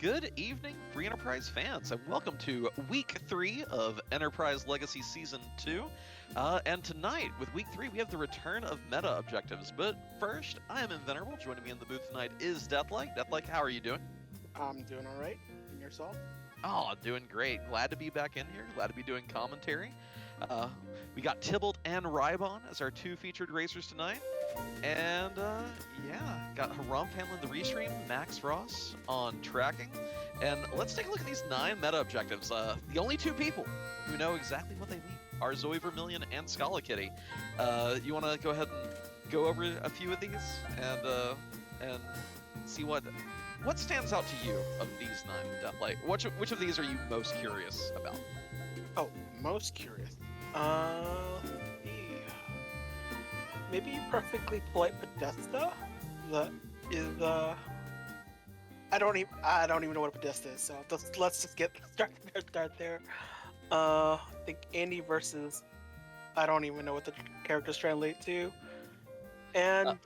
Good evening, Free Enterprise fans, and welcome to Week 3 of Enterprise Legacy Season 2. And tonight, with Week 3, we have the return of meta objectives. But first, I am Invenerable. Joining me in the booth tonight is Deathlike. Deathlike, how are you doing? I'm doing all right. And yourself? Oh, doing great. Glad to be back in here. Glad to be doing commentary. We got Tybalt and Rybon as our two featured racers tonight. And yeah, got Harumph handling the restream, Max Ross on tracking. And let's take a look at these 9 meta objectives. The only 2 people who know exactly what they mean are Zoe Vermilion and Scala Kitty. You want to go ahead and go over a few of these and see what stands out to you of these 9, Deathlike? Which of these are you most curious about? Oh, most curious. Let's see. Maybe Perfectly Polite Podesta? That is I don't even know what a Podesta is, so let's just start there. I think Andy versus I don't even know what the characters translate to. And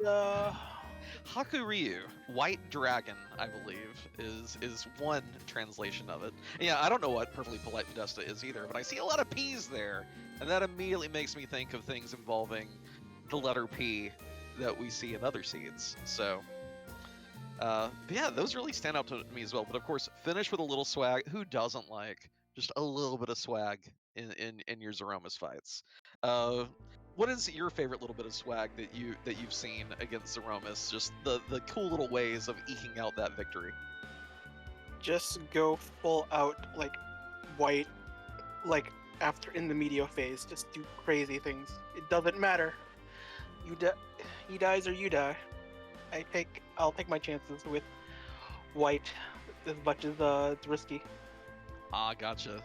Hakuryu, White Dragon, I believe, is one translation of it. Yeah, I don't know what Perfectly Polite Podesta is either, but I see a lot of P's there, and that immediately makes me think of things involving the letter P that we see in other seeds. So, but yeah, those really stand out to me as well. But of course, finish with a little swag. Who doesn't like just a little bit of swag in your Zeromus fights? What is your favorite little bit of swag that you've seen against Zeromus? Just the cool little ways of eking out that victory. just go full out like white, like after in the media phase. Just do crazy things. It doesn't matter. He dies or you die. I'll take my chances with white as much as it's risky. Ah, gotcha.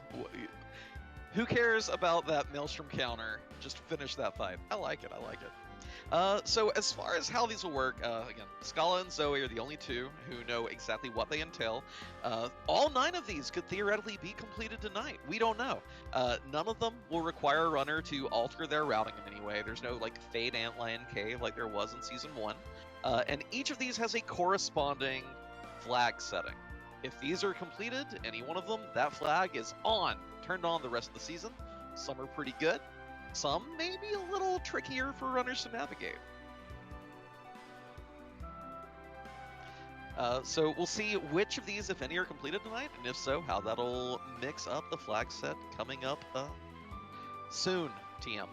Who cares about that Maelstrom counter? Just finish that fight. I like it. So as far as how these will work, again, Scala and Zoe are the only 2 who know exactly what they entail. All 9 of these could theoretically be completed tonight. We don't know. None of them will require a runner to alter their routing in any way. There's no like Fade Antlion Cave like there was in Season 1. And each of these has a corresponding flag setting. If these are completed, any one of them, that flag is turned on the rest of the season. Some are pretty good. Some may be a little trickier for runners to navigate. So we'll see which of these, if any, are completed tonight, and if so, how that'll mix up the flag set coming up soon, TM.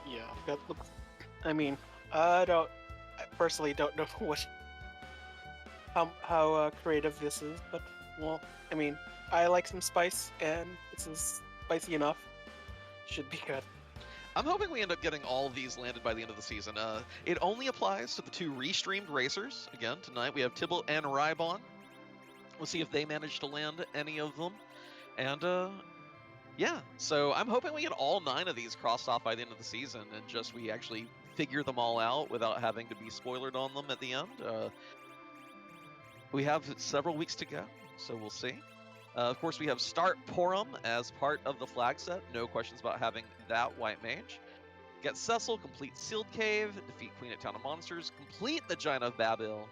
Yeah, that looks. I personally don't know how creative this is, but well, I like some spice, and this is spicy enough. Should be good. I'm hoping we end up getting all of these landed by the end of the season. It only applies to the 2 restreamed racers. Again, tonight we have Tybalt and Rybon. We'll see if they manage to land any of them. And yeah, so I'm hoping we get all 9 of these crossed off by the end of the season, and just we actually figure them all out without having to be spoilered on them at the end. We have several weeks to go, so we'll see. Of course, we have Start Porum as part of the flag set. No questions about having that white mage. Get Cecil, complete Sealed Cave, defeat Queen at Town of Monsters, complete the Giant of Babil,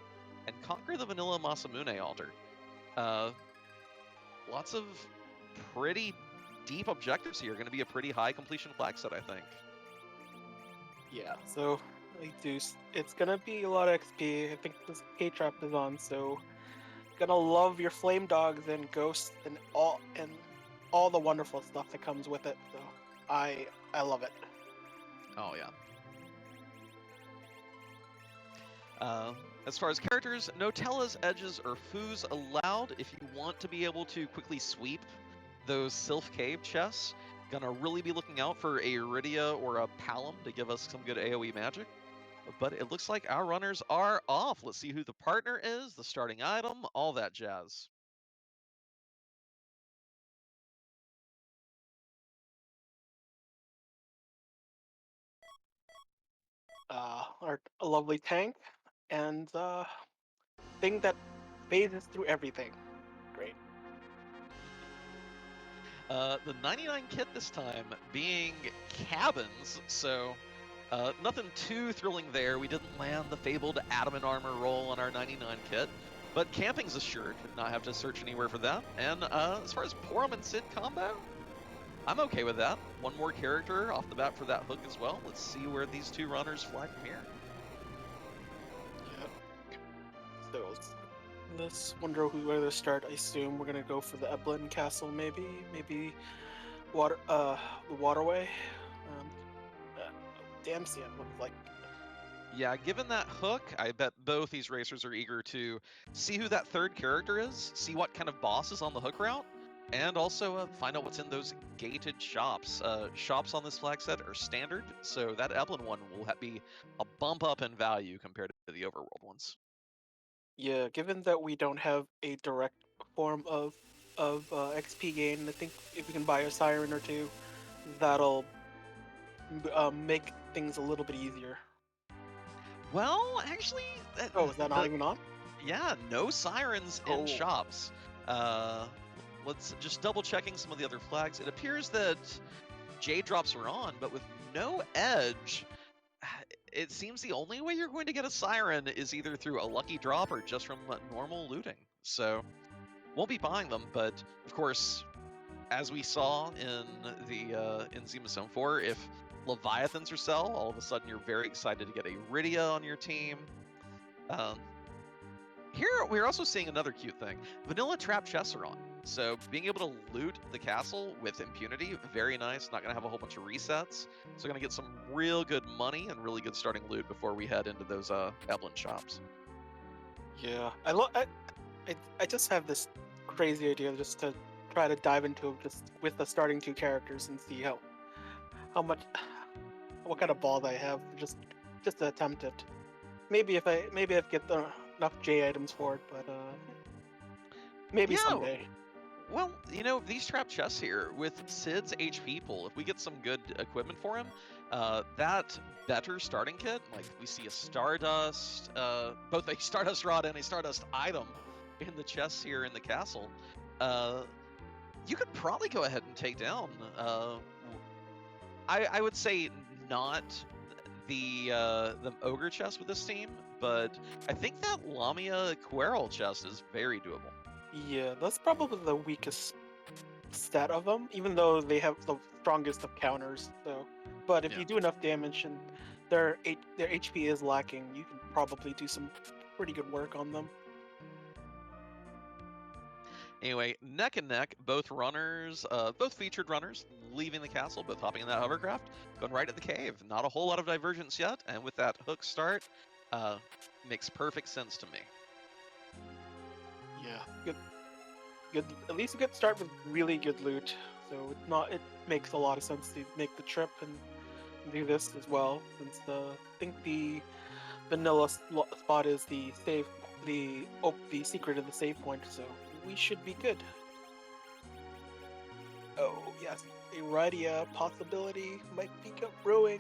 and conquer the Vanilla Masamune altar. Lots of pretty deep objectives here. Going to be a pretty high completion flag set, I think. Yeah, so it's gonna be a lot of XP. I think this K-Trap is on, so gonna love your flame dogs and ghosts and all the wonderful stuff that comes with it. So I love it. Oh yeah. As far as characters, no Tellas, Edges, or Foos allowed. If you want to be able to quickly sweep those Sylph Cave chests, gonna really be looking out for a Iridia or a Palom to give us some good AoE magic. But it looks like our runners are off. Let's see who the partner is, the starting item, all that jazz. Our lovely tank and thing that phases through everything. Great. The 99 kit this time being cabins, so nothing too thrilling there. We didn't land the fabled adamant armor roll on our 99 kit, But camping's assured, not have to search anywhere for that. And as far as Porom and Sid combo, I'm okay with that. One more character off the bat for that hook as well. Let's see where these two runners fly from here. Yep. So let's wonder where to start. I assume we're gonna go for the Eblin Castle, maybe the waterway. Damsian looks like. Yeah, given that hook, I bet both these racers are eager to see who that third character is, see what kind of boss is on the hook route, and also find out what's in those gated shops. Shops on this flag set are standard, so that Eblin one will be a bump up in value compared to the Overworld ones. Yeah, given that we don't have a direct form of XP gain, I think if we can buy a siren or two, that'll make things a little bit easier. Well, actually, Oh, is that not even on? Yeah, no sirens in Oh. shops. Let's just double checking some of the other flags. It appears that Jade drops are on, but with no edge, it seems the only way you're going to get a siren is either through a lucky drop or just from normal looting. So, won't be buying them, but of course, as we saw in the in Zima Zone 4, if Leviathans are sell, all of a sudden you're very excited to get a Rydia on your team. Here we're also seeing another cute thing. Vanilla trap chests are on. So being able to loot the castle with impunity, very nice. Not gonna have a whole bunch of resets. So gonna get some real good money and really good starting loot before we head into those Eblin shops. Yeah, I just have this crazy idea just to try to dive into just with the starting two characters and see how much what kind of balls I have just to attempt it. Maybe if I get enough J items for it, but maybe someday. Well, you know, these trap chests here, with Sid's HP pool, if we get some good equipment for him, that better starting kit, like we see a Stardust, both a Stardust rod and a Stardust item in the chests here in the castle, you could probably go ahead and take down, I would say not the Ogre chest with this team, but I think that Lamia Querl chest is very doable. Yeah, that's probably the weakest stat of them, even though they have the strongest of counters. So, but if you do enough damage and their HP is lacking, you can probably do some pretty good work on them. Anyway, neck and neck, both runners, both featured runners, leaving the castle, both hopping in that hovercraft, going right at the cave. Not a whole lot of divergence yet, and with that hook start, makes perfect sense to me. Yeah, good. At least a good start with really good loot. So it makes a lot of sense to make the trip and do this as well, since I think the vanilla spot is the secret of the save point. So we should be good. Oh yes, a Rydia possibility might be brewing.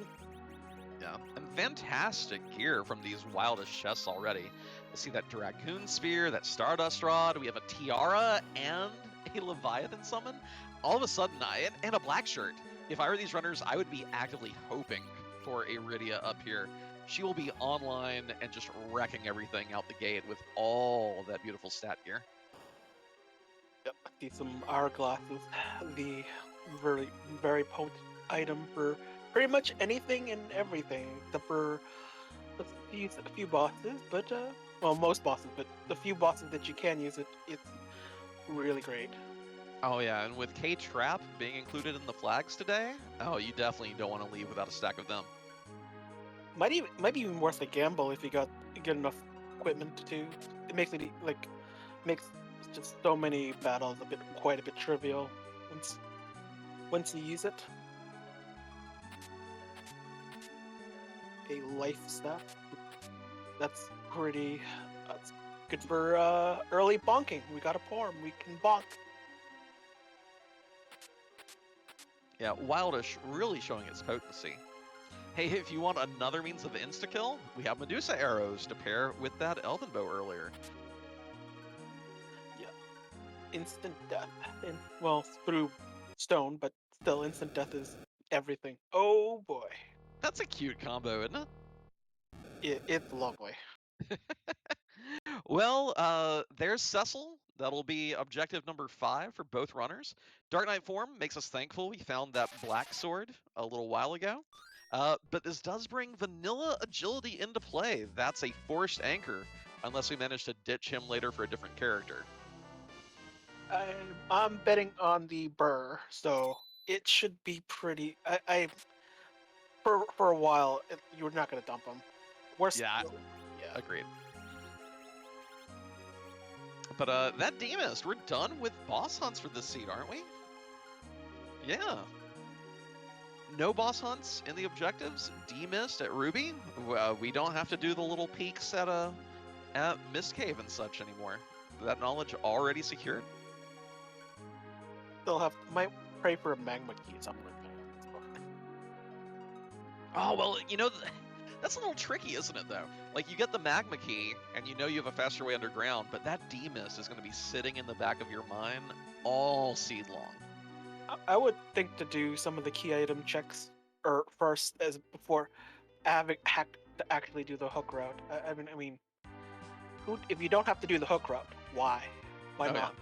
Yeah, and fantastic gear from these wildest chests already. I see that Dragoon Spear, that Stardust Rod, we have a Tiara and a Leviathan summon. All of a sudden, and a black shirt. If I were these runners, I would be actively hoping for a Rydia up here. She will be online and just wrecking everything out the gate with all that beautiful stat gear. Yep, I see some hourglasses, the very, very potent item for pretty much anything and everything, except for a few bosses, but well, most bosses, but the few bosses that you can use it, it's really great. Oh yeah, and with K-Trap being included in the flags today, oh, you definitely don't want to leave without a stack of them. Might be even worth a gamble if you got good enough equipment to. It makes it makes just so many battles quite a bit trivial once you use it. A life stat. That's good for early bonking. We got a form. We can bonk. Yeah, Wildish really showing its potency. Hey, if you want another means of insta-kill, we have Medusa arrows to pair with that Elven Bow earlier. Yeah. Instant death. Well, through stone, but still instant death is everything. Oh boy. That's a cute combo, isn't it? It's lovely. Well, there's Cecil. That'll be objective number 5 for both runners. Dark Knight form makes us thankful we found that black sword a little while ago. But this does bring vanilla agility into play. That's a forced anchor, unless we manage to ditch him later for a different character. I'm betting on the Burr, so it should be pretty. For a while, you're not gonna dump him. Worst. Yeah, Yeah. agreed. But that Demist, we're done with boss hunts for this seed, aren't we? Yeah. No boss hunts in the objectives. Demist at Ruby. We don't have to do the little peaks at Mist Cave and such anymore. That knowledge already secured. They'll might pray for a magma key or something like that. Oh well, that's a little tricky, isn't it? Though, like you get the magma key, and you know you have a faster way underground, but that Demist is going to be sitting in the back of your mind all seed long. I would think to do some of the key item checks or first as before having to actually do the hook route. I mean, if you don't have to do the hook route, why? Why Oh, not?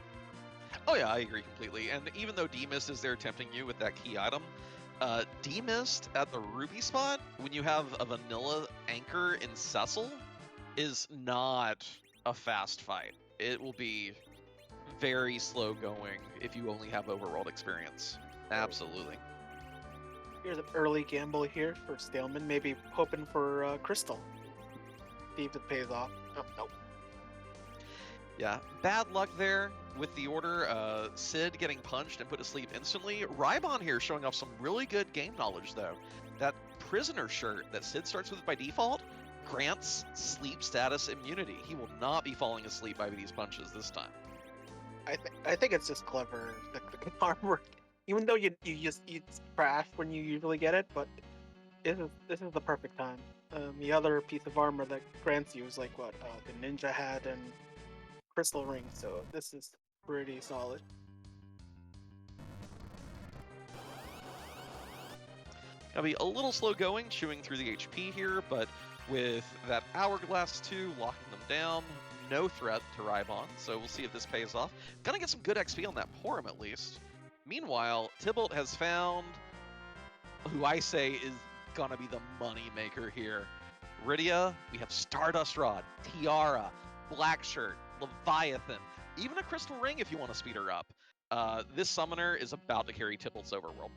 Oh yeah, I agree completely. And even though Demist is there tempting you with that key item, Demist at the Ruby spot, when you have a vanilla anchor in Cecil, is not a fast fight. It will be very slow going if you only have overworld experience. Absolutely. Here's an early gamble here for Staleman, maybe hoping for Crystal. See if it pays off. Oh, nope. Yeah, bad luck there with the order. Sid getting punched and put to sleep instantly. Rybon here showing off some really good game knowledge, though. That prisoner shirt that Sid starts with by default grants sleep status immunity. He will not be falling asleep by these punches this time. I think it's just clever. The armor, even though you crash when you usually get it, but this is the perfect time. The other piece of armor that grants you is like what the ninja hat and crystal ring, so this is pretty solid. Gonna be a little slow going, chewing through the HP here, but with that Hourglass 2 locking them down, no threat to Rybon, so we'll see if this pays off. Gonna get some good XP on that Porum at least. Meanwhile, Tybalt has found who I say is gonna be the money maker here. Rydia, we have Stardust Rod, Tiara, Black Shirt, Leviathan, even a Crystal Ring if you want to speed her up. This summoner is about to carry Tybalt's overworld.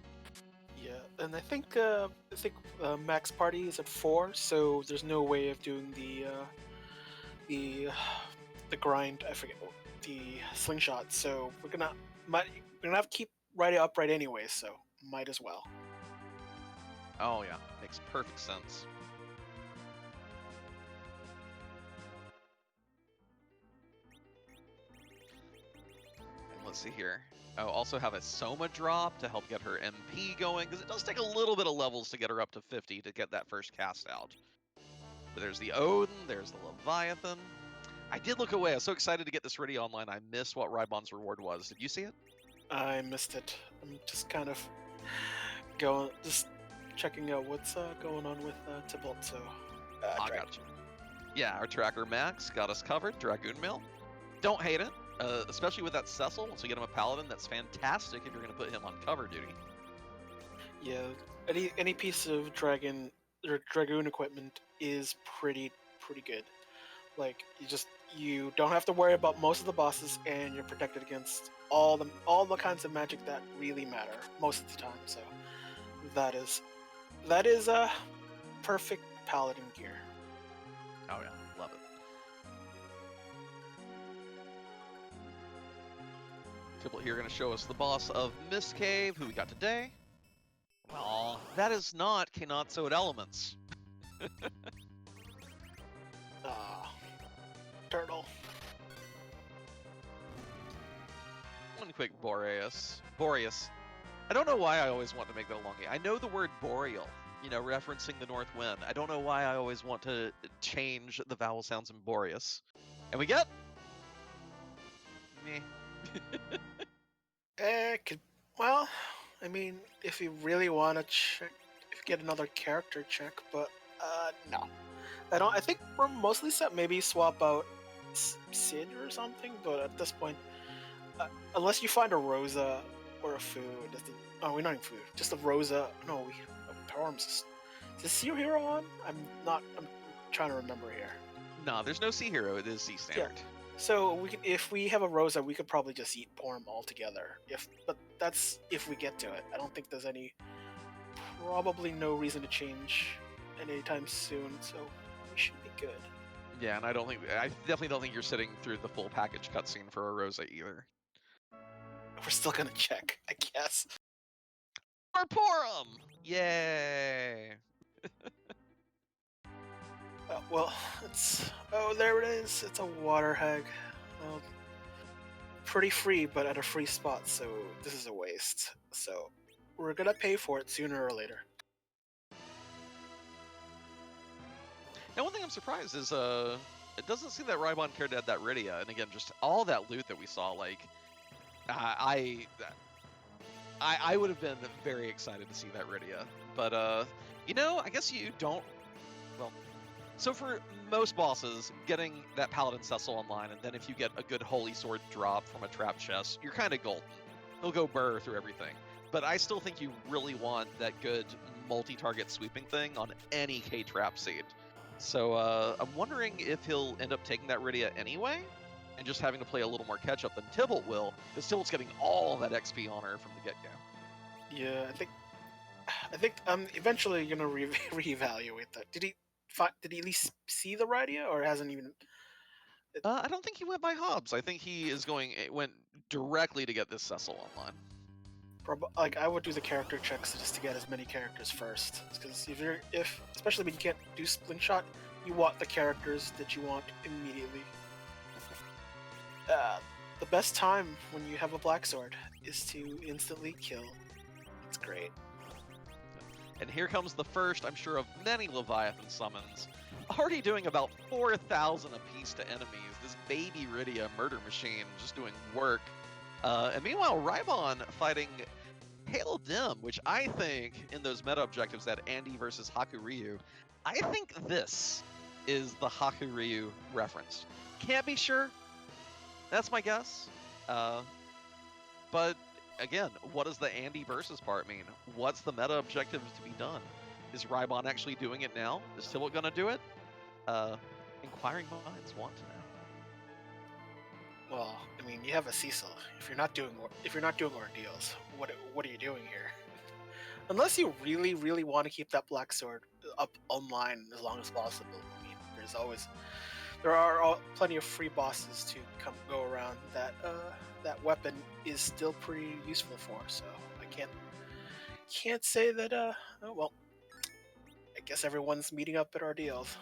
Yeah, and I think max party is at 4, so there's no way of doing the grind. I forget the slingshot. So we're gonna have to keep Rydia upright anyway. So might as well. Oh yeah, makes perfect sense. And let's see here. Oh, also have a Soma drop to help get her MP going, because it does take a little bit of levels to get her up to 50 to get that first cast out. But there's the Odin, there's the Leviathan. I did look away. I was so excited to get this ready online. I missed what Rybon's reward was. Did you see it? I missed it. I'm just kind of just checking out what's going on with Tybalt. So, I got you. Yeah, our tracker Max got us covered. Dragoon Mill. Don't hate it, especially with that Cecil. Once we get him a Paladin, that's fantastic if you're going to put him on cover duty. Yeah, any piece of Dragoon equipment is pretty good. Like you don't have to worry about most of the bosses, and you're protected against all the kinds of magic that really matter most of the time. So that is a perfect Paladin gear. Oh yeah, love it. Tybalt here going to show us the boss of Mist Cave, who we got today. Well, that is not Kenatsu Elements. Turtle. One quick Boreas. I don't know why I always want to make that a long name. I know the word boreal, referencing the north wind. I don't know why I always want to change the vowel sounds in Boreas. And we get... Meh. Well, I mean, if you really want to check, if you get another character check, but no. I think we're mostly set. Maybe swap out Sid or something. But at this point, unless you find a Rosa or a food, oh, we're not in food. Just a Rosa. No, we Torms. Is this Sea Hero on? I'm not. I'm trying to remember here. No, there's no Sea Hero. It is Sea Standard. So we can, if we have a Rosa, we could probably just eat Porm altogether. But that's if we get to it. I don't think there's probably no reason to change anytime soon. So we should be good. Yeah, and I definitely don't think you're sitting through the full package cutscene for a Rosa either. We're still gonna check, I guess. Arporum! Yay! Well, there it is. It's a water hag. Well, pretty free, but at a free spot, so this is a waste. So we're gonna pay for it sooner or later. Now, one thing I'm surprised is it doesn't seem that Rybon cared to add that Rydia, and again, just all that loot that we saw, like, I would have been very excited to see that Rydia, but I guess you don't. Well, so for most bosses, getting that Paladin Cecil online, and then if you get a good Holy Sword drop from a trap chest, you're kind of golden. He'll go burr through everything. But I still think you really want that good multi-target sweeping thing on any K-trap seed. So I'm wondering if he'll end up taking that Rydia anyway, and just having to play a little more catch-up than Tybalt will, because Tybalt's getting all that XP on her from the get-go. Yeah, I think I'm eventually gonna reevaluate that. Did he at least see the Rydia, or hasn't even? I don't think he went by Hobbs. I think he went directly to get this Cecil online. Like, I would do the character checks just to get as many characters first, because especially when you can't do Slingshot, you want the characters that you want immediately. The best time when you have a Black Sword is to instantly kill. It's great. And here comes the first, I'm sure, of many Leviathan summons. Already doing about 4,000 apiece to enemies. This baby Rydia murder machine just doing work. And meanwhile, Rybon fighting Pale Dim, which I think, in those meta objectives, that Andy versus Hakuryu, I think this is the Hakuryu reference. Can't be sure. That's my guess. But again, what does the Andy versus part mean? What's the meta objective to be done? Is Rybon actually doing it now? Is Tybalt gonna do it? Inquiring minds want to know. Well, I mean, you have a Cecil. If you're not doing ordeals, what are you doing here? Unless you really, really want to keep that Black Sword up online as long as possible. I mean, there are plenty of free bosses to go around that that weapon is still pretty useful for. So I can't say that. Oh, well, I guess everyone's meeting up at ordeals.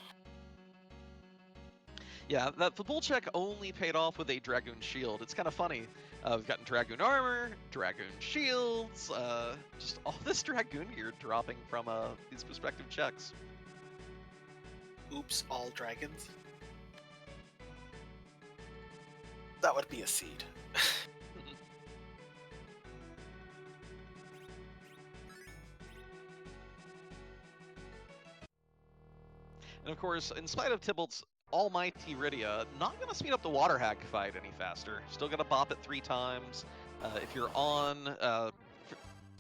Yeah, the bull check only paid off with a Dragoon shield. It's kind of funny. We've gotten Dragoon armor, Dragoon shields, just all this Dragoon gear dropping from these prospective checks. Oops, all dragons. That would be a seed. And of course, in spite of Tybalt's almighty Rydia, not going to speed up the Water Hag fight any faster. Still going to bop it 3 times. If you're on...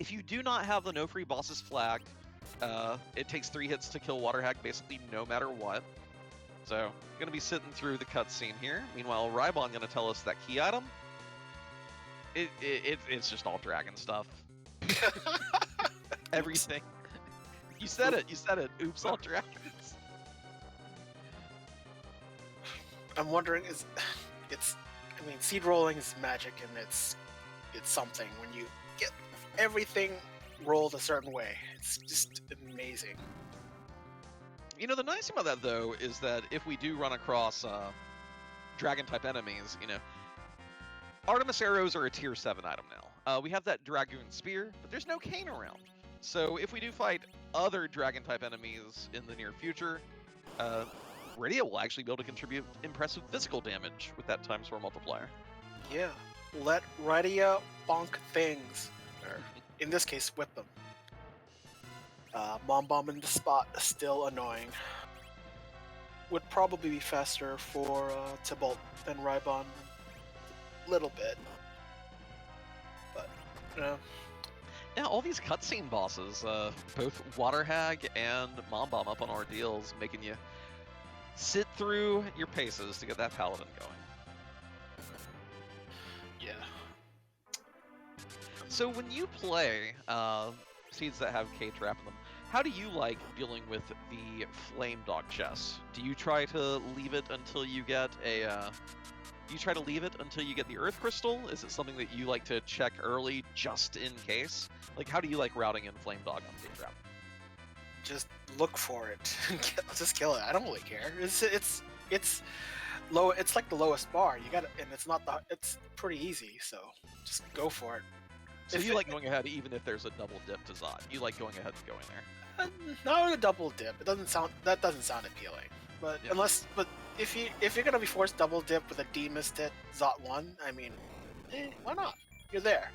if you do not have the no free bosses flagged, it takes 3 hits to kill Water Hag basically no matter what. So, going to be sitting through the cutscene here. Meanwhile, Rybon going to tell us that key item. It's just all dragon stuff. Everything. You said it. Oops, all dragons. I'm wondering, seed rolling is magic, and it's something when you get everything rolled a certain way. It's just amazing. You know, the nice thing about that, though, is that if we do run across dragon-type enemies, Artemis arrows are a tier 7 item now. We have that Dragoon spear, but there's no cane around. So if we do fight other dragon-type enemies in the near future, Rydia will actually be able to contribute impressive physical damage with that times 4 multiplier. Yeah, let Rydia bonk things, or in this case, whip them. Mom Bomb in the spot is still annoying. would probably be faster for Tybalt than Rybon a little bit. But, Yeah, all these cutscene bosses, both Water Hag and Mom Bomb up on ordeals, making you sit through your paces to get that paladin going. yeah. So when you play seeds that have K-Trap in them, how do you like dealing with the Flame Dog chest? Do you try to leave it until you get a... do you try to leave it until you get the Earth Crystal? Is it something that you like to check early just in case? Like, how do you like routing in Flame Dog on K-Trap? Just look for it. Just kill it. I don't really care. It's low. It's like the lowest bar. You got it, and it's not the. It's pretty easy. So just go for it. So you like going ahead even if there's a double dip to Zod. You like going ahead and going there. Not a double dip. It doesn't sound. That doesn't sound appealing. But Yeah. if you're gonna be forced double dip with a D-Mist hit Zot 1, I mean, why not? You're there.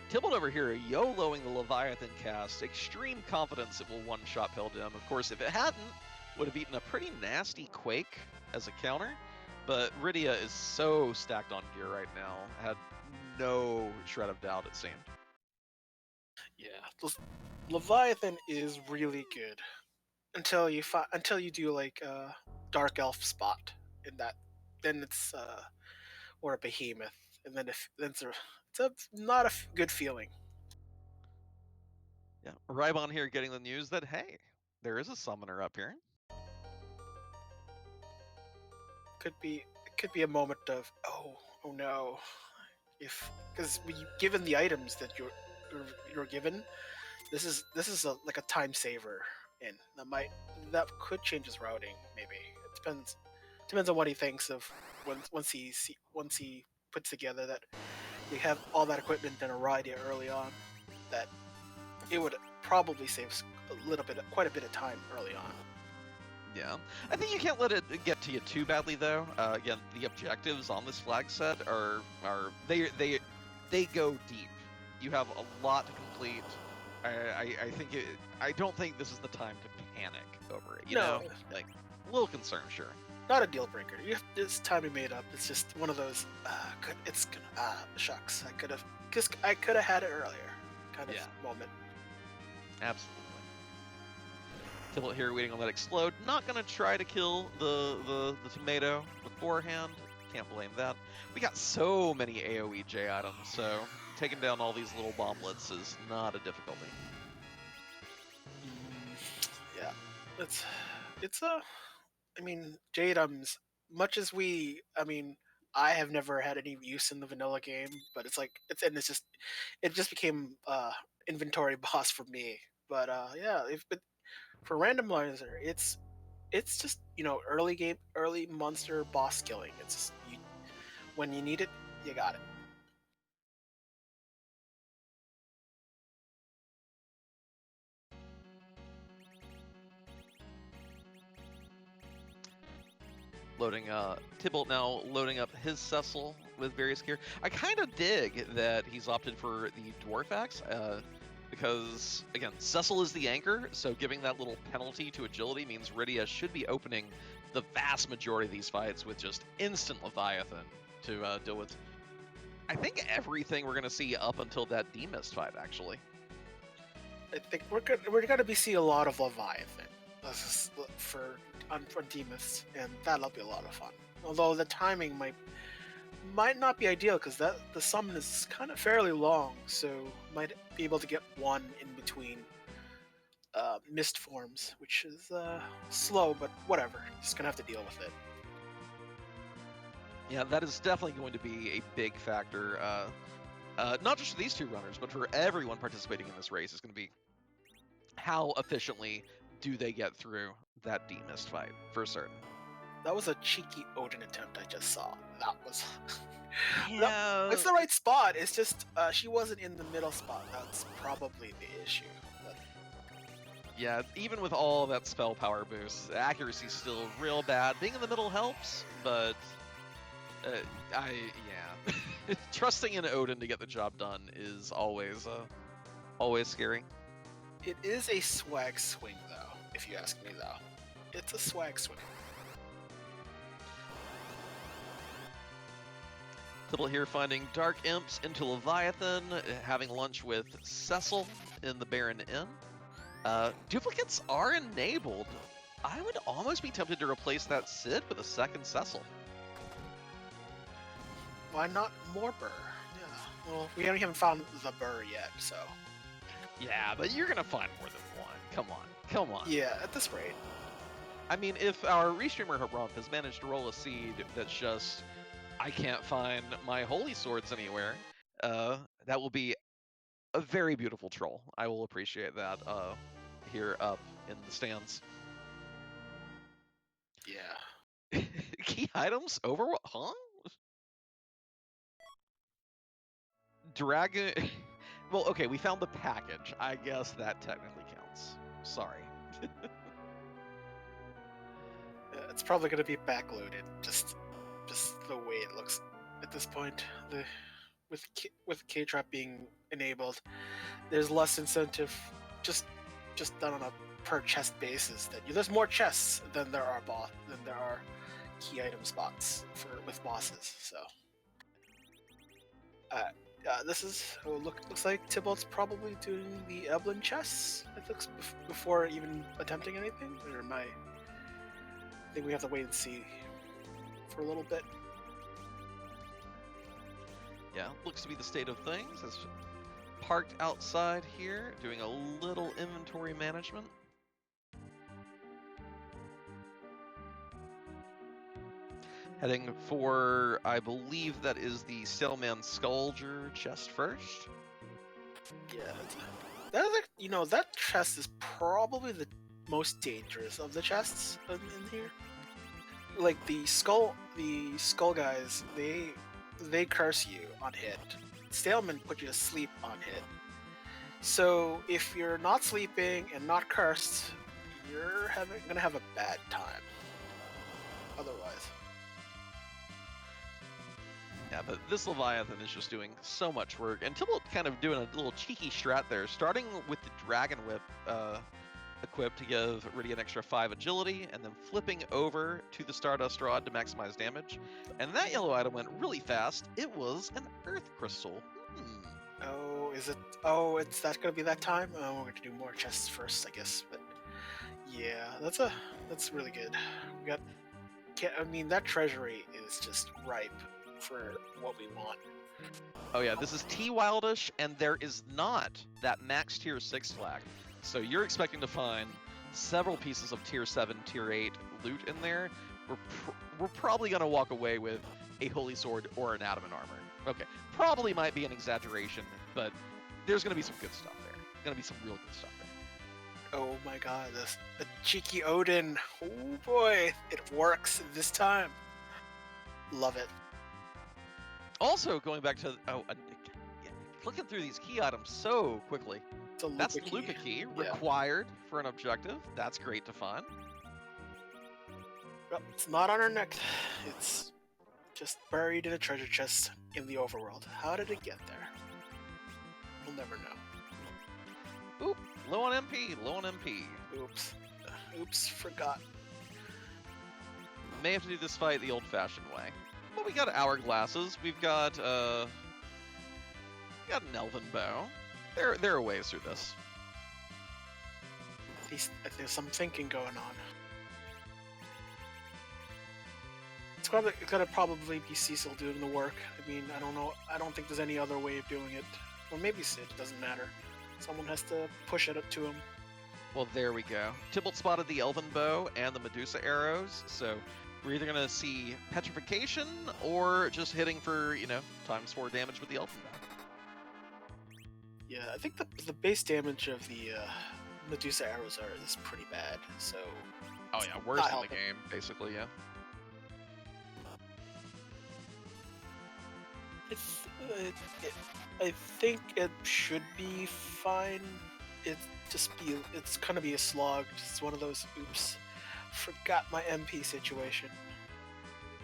Tybalt over here YOLOing the Leviathan cast. Extreme confidence it will one-shot Pildim. Of course, if it hadn't, would have eaten a pretty nasty Quake as a counter. But Rydia is so stacked on gear right now. Had no shred of doubt, it seemed. Yeah, Leviathan is really good until you do like a Dark Elf spot in that. Then it's or a Behemoth, and then it's not a good feeling. Yeah, Rybon here getting the news that, hey, there is a summoner up here. It could be a moment of oh no, because given the items that you're given, this is like a time saver, and that could change his routing. Maybe it depends on what he thinks of once he puts together that we have all that equipment and a Rydia early on, that it would probably save quite a bit of time early on. Yeah, I think you can't let it get to you too badly, though. Again, the objectives on this flag set they go deep. You have a lot to complete. I don't think this is the time to panic over it. You know, like a little concern, sure. Not a deal breaker. It's time we made up. It's just one of those. Shucks. I could have had it earlier, kind of moment. Absolutely. Tybalt here waiting on that explode. Not gonna try to kill the tomato beforehand. Can't blame that. We got so many AoE J items, so taking down all these little bomblets is not a difficulty. Yeah, I mean, J items. Much as I have never had any use in the vanilla game, but it just became inventory boss for me. But for randomizer, it's just early monster boss killing. It's just when you need it, you got it. Loading Tybalt now loading up his Cecil with various gear. I kind of dig that he's opted for the Dwarf Axe, because again, Cecil is the anchor, so giving that little penalty to agility means Rydia should be opening the vast majority of these fights with just instant Leviathan to deal with. I think everything we're gonna see up until that D-Mist fight, actually. I think we're gonna be seeing a lot of Leviathan for D-Mist, and that'll be a lot of fun. Although the timing might not be ideal because the summon is kind of fairly long, so might be able to get one in between mist forms, which is slow, but whatever. Just gonna have to deal with it. Yeah, that is definitely going to be a big factor. Not just for these two runners, but for everyone participating in this race is going to be how efficiently do they get through that D-Mist fight, for certain. That was a cheeky Odin attempt I just saw. That was... Yeah. It's the right spot. It's just she wasn't in the middle spot. That's probably the issue. But... Yeah, even with all that spell power boost, accuracy's still real bad. Being in the middle helps, but trusting in Odin to get the job done is always scary. It is a swag swing, though, if you ask me, though. It's a swag swing. Tibble here finding Dark Imps into Leviathan, having lunch with Cecil in the Baron Inn. Duplicates are enabled. I would almost be tempted to replace that Sid with a second Cecil. Why not more Burr? Yeah. Well, we haven't found the Burr yet, so. Yeah, but you're gonna find more than one. Come on, come on. Yeah, at this rate. I mean, if our restreamer Harumph has managed to roll a seed that's just, I can't find my holy swords anywhere, that will be a very beautiful troll. I will appreciate that here up in the stands. Yeah. Key items? Overwatch? Huh? Dragon... Well, okay, we found the package. I guess that technically counts. Sorry. It's probably going to be backloaded, just the way it looks at this point. With K-Trap being enabled, there's less incentive, just done on a per chest basis. That there's more chests than there are key item spots with bosses. So this is looks like Tybalt's probably doing the Eblin chests. It looks before even attempting anything. Or I think we have to wait and see for a little bit. Yeah, looks to be the state of things. It's parked outside here, doing a little inventory management. Heading for, I believe that is the Sailman Skulger chest first. Yeah, that chest is probably the most dangerous of the chests in here. Like the skull guys, they curse you on hit. Staleman put you to sleep on hit. So if you're not sleeping and not cursed, you're gonna have a bad time. Otherwise. Yeah, but this Leviathan is just doing so much work. And Tibalt kind of doing a little cheeky strat there, starting with the Dragon Whip equipped to give Riddy an extra 5 agility, and then flipping over to the Stardust Rod to maximize damage. And that yellow item went really fast. It was an Earth Crystal. Oh, is it? Oh, that's gonna be that time? Oh, we're gonna do more chests first, I guess. But yeah, that's really good. I mean, that treasury is just ripe for what we want. Oh yeah, this is T-Wildish, and there is not that max tier 6 flag. So you're expecting to find several pieces of tier 7, tier 8 loot in there. We're probably going to walk away with a Holy Sword or an Adamant Armor. Okay, probably might be an exaggeration, but there's going to be some good stuff there. Going to be some real good stuff there. Oh my god, the cheeky Odin. Oh boy, it works this time. Love it. Also, going back to looking through these key items so quickly. That's the Luca key required for an objective. That's great to find. Well, it's not on our neck. It's just buried in a treasure chest in the overworld. How did it get there? We'll never know. Oop, low on MP, low on MP. Oops, forgot. May have to do this fight the old-fashioned way. But we got hourglasses. We've got an elven bow. There are ways through this. At least there's some thinking going on. It's gonna probably be Cecil doing the work. I mean, I don't know. I don't think there's any other way of doing it. Or maybe Sid. Doesn't matter. Someone has to push it up to him. Well, there we go. Tybalt spotted the elven bow and the Medusa arrows, so we're either gonna see petrification or just hitting for times 4 damage with the elven bow. Yeah, I think the base damage of the Medusa arrows is pretty bad. So. Oh yeah, worse in the game, basically. Yeah. I think it should be fine. It's gonna be a slog. It's one of those oops, forgot my MP situation.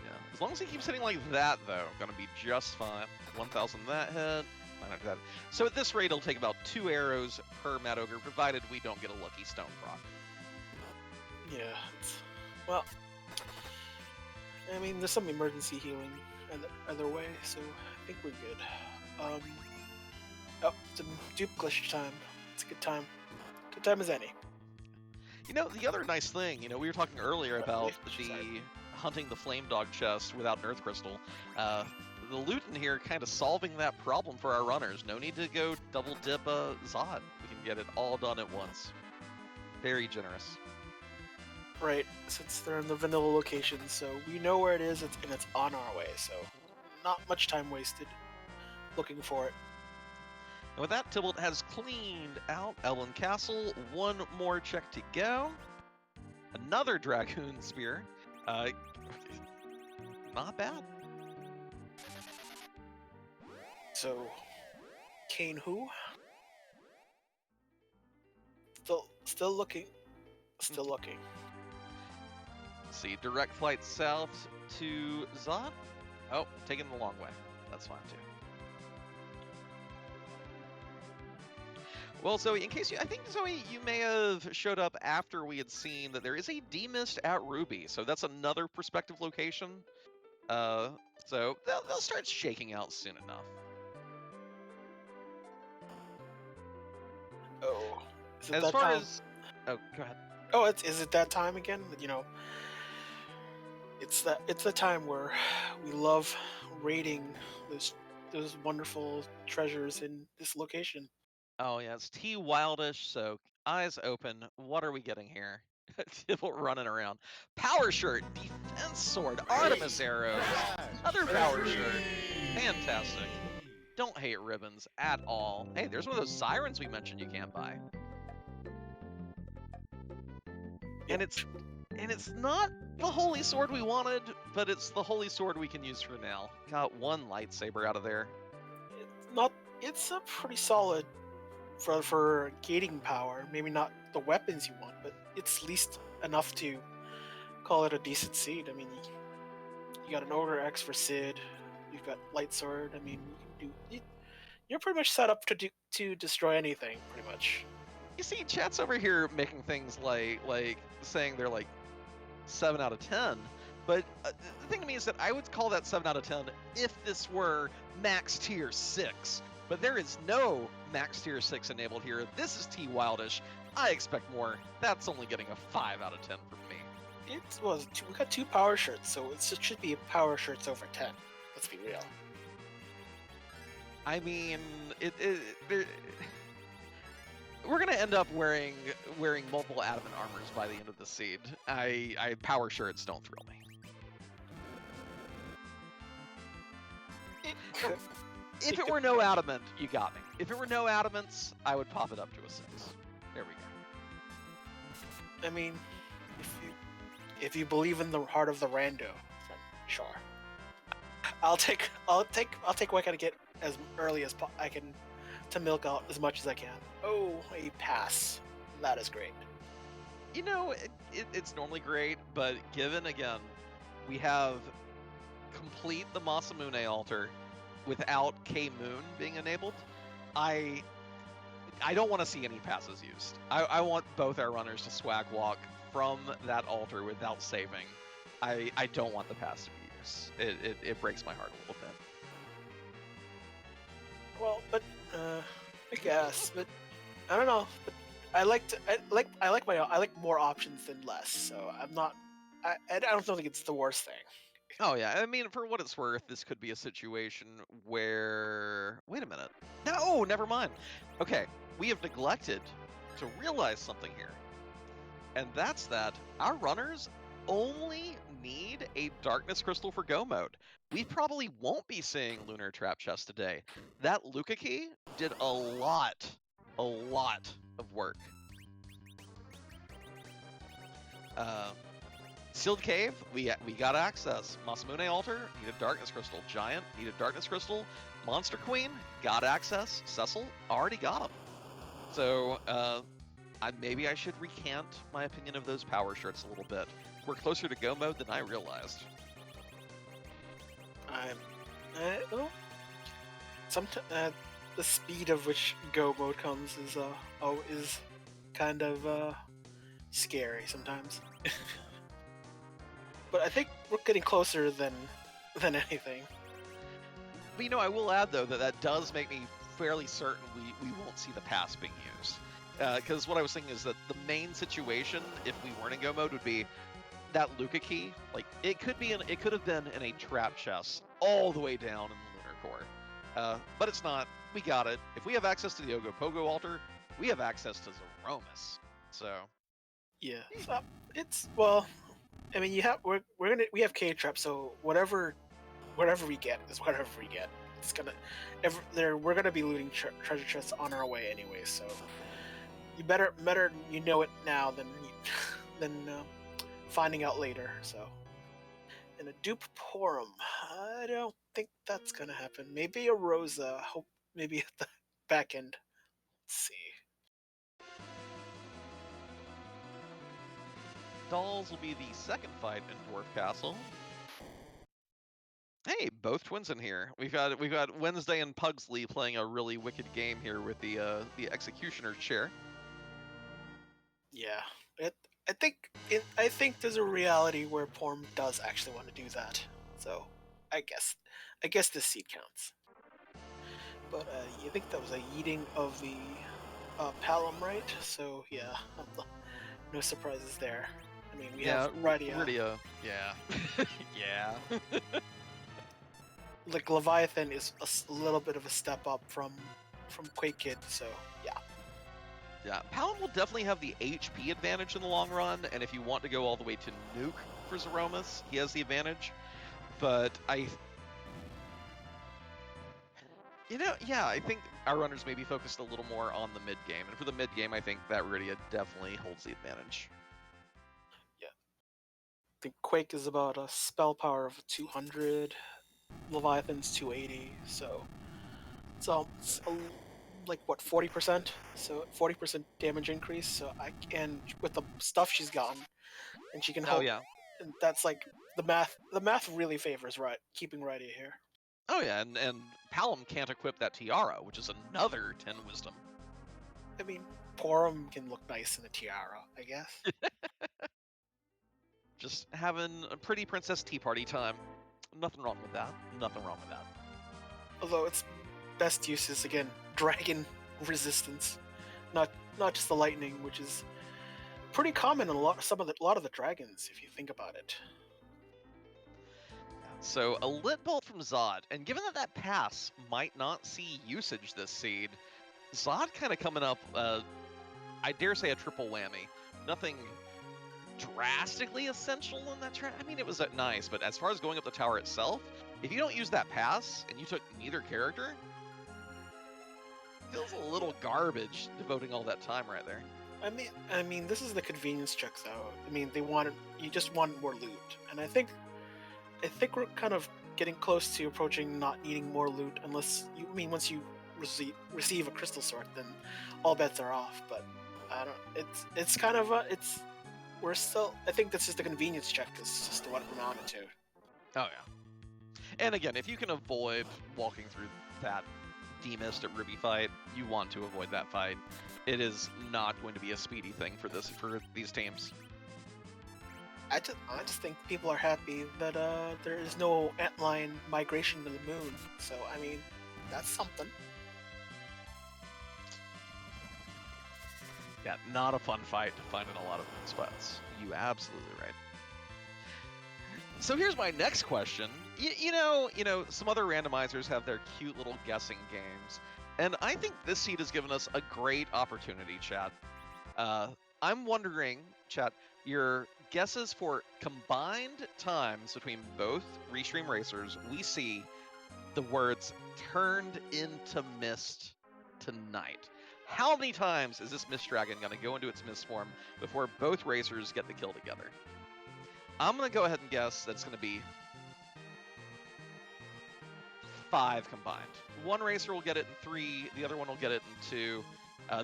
Yeah, as long as he keeps hitting like that though, gonna be just fine. 1,000 that hit. That. So at this rate, it'll take about 2 arrows per Mad Ogre, provided we don't get a lucky stone proc. Yeah. Well, I mean, there's some emergency healing either way, so I think we're good. Um, oh, it's a dupe glitch time. It's a good time. Good time as any. The other nice thing, we were talking earlier about Sorry. the hunting the flame dog chest without an earth crystal. The loot in here kind of solving that problem for our runners. No need to go double dip a Zod. We can get it all done at once. Very generous. Right, since they're in the vanilla location, so we know where it is, and it's on our way, so not much time wasted looking for it. And with that, Tybalt has cleaned out Elwyn Castle. One more check to go. Another Dragoon Spear. Not bad. So, Kane who? Still looking. Still looking. Let's see, direct flight south to Zod. Oh, taking the long way. That's fine too. Well, Zoe, in case I think, Zoe, you may have showed up after we had seen that there is a demist at Ruby. So that's another prospective location. So they'll start shaking out soon enough. Oh, is it As that far time? as, oh, go ahead. Oh, is it that time again? It's the time where we love raiding those wonderful treasures in this location. Oh yeah, it's T Wildish. So eyes open. What are we getting here? Tybalt running around. Power shirt, defense sword, Artemis arrows, other power shirt. Fantastic. Don't hate ribbons at all. Hey, there's one of those sirens we mentioned you can't buy. And it's not the holy sword we wanted, but it's the holy sword we can use for now. Got one lightsaber out of there. It's a pretty solid for gating power. Maybe not the weapons you want, but it's at least enough to call it a decent seed. I mean, you got an Ogre X for Sid. You've got light sword. I mean, you're pretty much set up to destroy anything, pretty much. You see, chat's over here making things like saying they're like 7 out of 10. But the thing to me is that I would call that 7 out of 10 if this were max tier 6. But there is no max tier 6 enabled here. This is T Wildish. I expect more. That's only getting a 5 out of 10 from me. We got 2 power shirts, so it should be power shirts over 10. Let's be real. I mean, we're gonna end up wearing multiple adamant armors by the end of the seed. I power shirts don't thrill me. If it were no adamant, you got me. If it were no adamants, I would pop it up to a 6. There we go. I mean, if you believe in the heart of the rando, then sure. I'll take what I can get as early as I can to milk out as much as I can. Oh, a pass. That is great. It's normally great, but given again, we have complete the Masamune altar without K Moon being enabled. I don't want to see any passes used. I want both our runners to swag walk from that altar without saving. I don't want the pass to be used. It breaks my heart a little bit. Well, but I guess, but I don't know. But I like more options than less. So I don't think it's the worst thing. Oh yeah, I mean, for what it's worth, this could be a situation where... Wait a minute. No, never mind. Okay, we have neglected to realize something here. And that's that our runners only need a Darkness Crystal for Go mode. We probably won't be seeing Lunar Trap Chest today. That Luca key did a lot of work. Sealed Cave, we got access. Masamune Altar, needed Darkness Crystal. Giant, needed Darkness Crystal. Monster Queen, got access. Cecil, already got them. So, maybe I should recant my opinion of those power shirts a little bit. We're closer to Go mode than I realized. The speed of which Go mode comes is kind of scary sometimes. But I think we're getting closer than anything. But I will add though that does make me fairly certain we won't see the pass being used. Because what I was thinking is that the main situation, if we weren't in go mode, would be that Luca key. Like it could have been in a trap chest all the way down in the lunar core. But it's not. We got it. If we have access to the Ogopogo altar, we have access to Zeromus. So yeah, it's well. I mean, we have K trap, so whatever we get is whatever we get. It's gonna we're gonna be looting treasure chests on our way anyway. So you better it now than finding out later. So and a dupe Porum, I don't think that's gonna happen. Maybe a Rosa. Hope maybe at the back end. Let's see. Dolls will be the second fight in Dwarf Castle. Hey, both twins in here. We've got Wednesday and Pugsley playing a really wicked game here with the Executioner's chair. Yeah, I think there's a reality where Porm does actually want to do that. So I guess this seed counts. But you think that was a yeeting of the Palom, right? So yeah, no surprises there. I mean, we have Rydia. Yeah. Yeah. Like Leviathan is a little bit of a step up from Quake Kid, so yeah. Yeah, Palom will definitely have the HP advantage in the long run, and if you want to go all the way to nuke for Zeromus, he has the advantage. But I think our runners may be focused a little more on the mid game, and for the mid game, I think that Rydia definitely holds the advantage. Yeah, I think Quake is about a spell power of 200. Leviathan's 280, so it's like what 40%, so 40% damage increase. So and with the stuff she's gotten, and she can hold. Oh yeah, and that's like the math really favors keeping Rydia here. Oh yeah, and Palom can't equip that tiara, which is another 10 wisdom. I mean, Porum can look nice in a tiara, I guess. Just having a pretty princess tea party time. Nothing wrong with that. Nothing wrong with that. Although its best use is again dragon resistance, not just the lightning, which is pretty common in a lot of the dragons if you think about it. So a lit bolt from Zod, and given that pass might not see usage this seed, Zod kind of coming up. I dare say a triple whammy. Nothing drastically essential in that I mean, it was nice, but as far as going up the tower itself, if you don't use that pass and you took neither character, it feels a little garbage devoting all that time right there. I mean, this is the convenience check, though. I mean, you just want more loot, and I think we're kind of getting close to approaching not needing more loot, unless once you receive a crystal sword, then all bets are off. But I don't. It's kind of we're still. I think that's just a convenience check. Is just what it amounted to. Oh yeah. And again, if you can avoid walking through that Demist at Ruby fight, you want to avoid that fight. It is not going to be a speedy thing for these teams. I just think people are happy that there is no antline migration to the moon. So I mean, that's something. Yeah, not a fun fight to find in a lot of moon spots. You absolutely right. So here's my next question. You know, some other randomizers have their cute little guessing games, and I think this seed has given us a great opportunity, chat. I'm wondering, chat, your guesses for combined times between both Restream racers we see the words "turned into mist tonight." How many times is this Mist Dragon going to go into its mist form before both racers get the kill together? I'm going to go ahead and guess that's going to be 5 combined. One racer will get it in 3, the other one will get it in 2.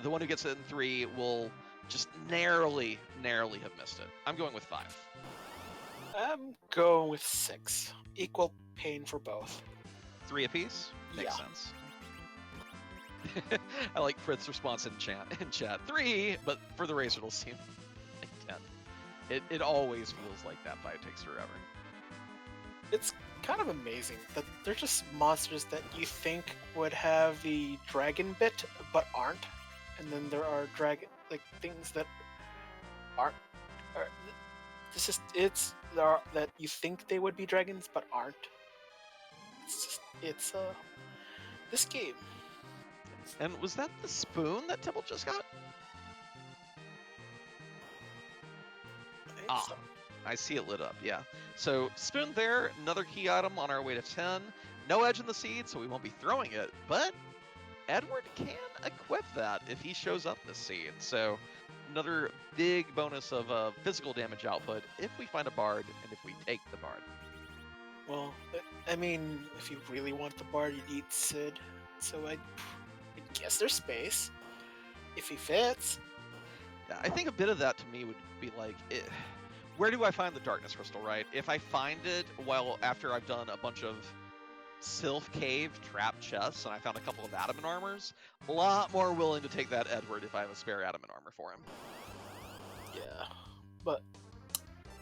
The one who gets it in 3 will just narrowly have missed it. I'm going with 5. I'm going with 6. Equal pain for both. 3 apiece? Makes sense. I like Fritz's response in chat. 3, but for the racer it'll seem like 10. It always feels like that fight takes forever. It's kind of amazing that they're just monsters that you think would have the dragon bit but aren't, and then there are things that aren't. Or, that you think they would be dragons but aren't. It's this game. And was that the spoon that Tibble just got? I think Ah. so. I see it lit up, yeah. So, spoon there, another key item on our way to 10. No edge in the seed, so we won't be throwing it, but Edward can equip that if he shows up this seed. So, another big bonus of physical damage output if we find a bard and if we take the bard. Well, I mean, if you really want the bard, you need Sid. So I guess there's space if he fits. Yeah, I think a bit of that to me would be like, where do I find the darkness crystal, right? If I find it after I've done a bunch of Sylph Cave trap chests and I found a couple of adamant armors, a lot more willing to take that Edward if I have a spare adamant armor for him. Yeah, but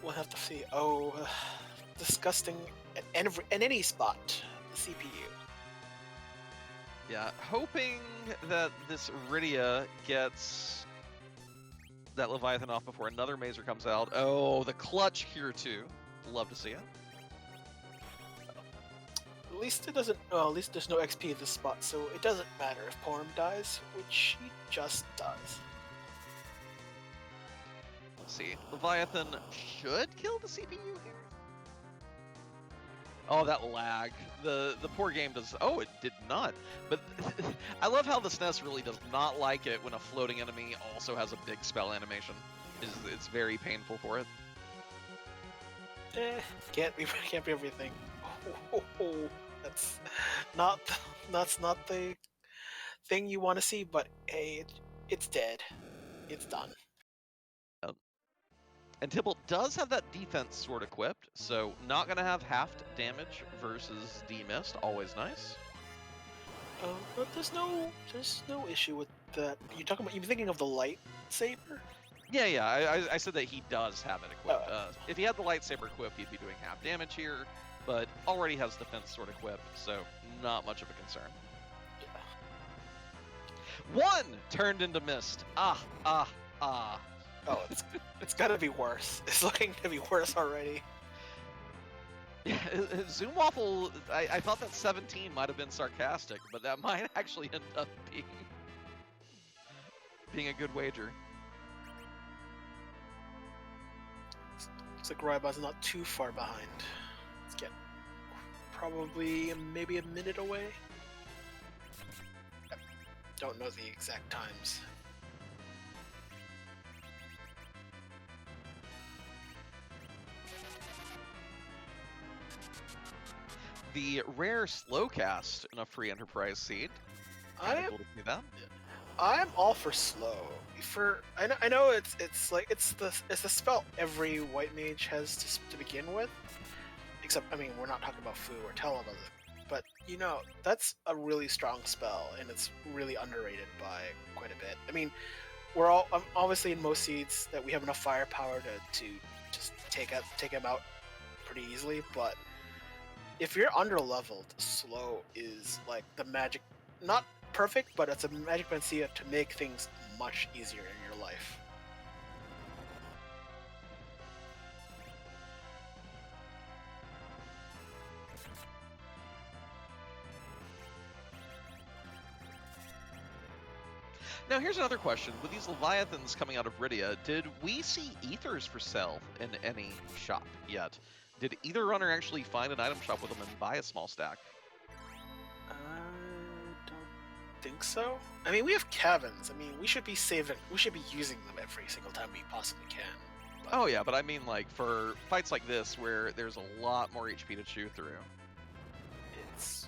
we'll have to see. Oh, disgusting at any spot. The CPU. Yeah, hoping that this Rydia gets that Leviathan off before another Mazer comes out. Oh, the clutch here too. Love to see it. At least it doesn't. Well, at least there's no XP at this spot, so it doesn't matter if Porm dies, which he just does. Let's see. Leviathan should kill the CPU here. Oh, that lag. The poor game does. Oh, it did not. But I love how the SNES really does not like it when a floating enemy also has a big spell animation. It's very painful for it. Can't be everything. That's not the thing you want to see. But hey, it's dead. It's done. And Tibble does have that defense sword equipped, so not gonna have halved damage versus demist. Always nice. But there's no issue with that. You're thinking of the lightsaber? Yeah. I said that he does have it equipped. If he had the lightsaber equipped, he'd be doing half damage here, but already has defense sword equipped, so not much of a concern. Yeah. One turned into mist. Ah. Oh, it's gotta be worse. It's looking to be worse already. Yeah, Zoom Waffle, I thought that 17 might have been sarcastic, but that might actually end up being a good wager. Looks like Rybon's not too far behind. Let's get probably maybe a minute away. Don't know the exact times. The rare slow cast in a free enterprise seed. Cool to see that. I'm all for slow. I know it's the spell every white mage has to begin with. Except, I mean, we're not talking about Fu or Telem, but you know that's a really strong spell, and it's really underrated by quite a bit. I mean, we're all obviously in most seeds that we have enough firepower to just take him out pretty easily, but if you're under-leveled, slow is like the magic, not perfect, but it's a magic panacea to make things much easier in your life. Now here's another question. With these Leviathans coming out of Rydia, did we see ethers for sale in any shop yet? Did either runner actually find an item shop with them and buy a small stack? I don't think so. I mean, we have cabins. I mean, we should be using them every single time we possibly can. But Oh yeah, but I mean like for fights like this where there's a lot more HP to chew through. it's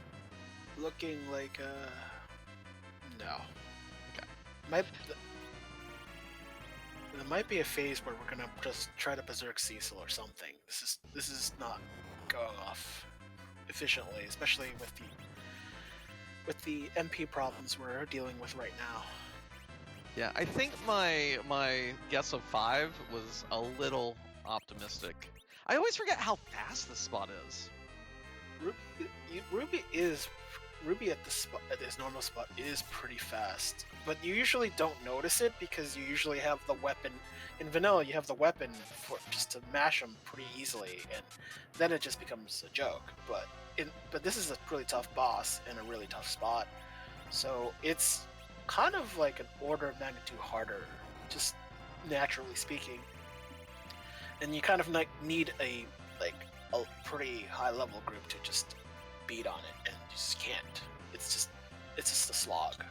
looking like no. Okay. There might be a phase where we're gonna just try to berserk Cecil or something. This is not going off efficiently, especially with the MP problems we're dealing with right now. Yeah, I think my guess of 5 was a little optimistic. I always forget how fast this spot is. Ruby at this normal spot is pretty fast, but you usually don't notice it because you usually have the weapon. In vanilla, you have the weapon for just to mash them pretty easily, and then it just becomes a joke. But this is a really tough boss and a really tough spot, so it's kind of like an order of magnitude harder, just naturally speaking. And you kind of need a pretty high level group to just beat on it, and you just can't. It's just a slog.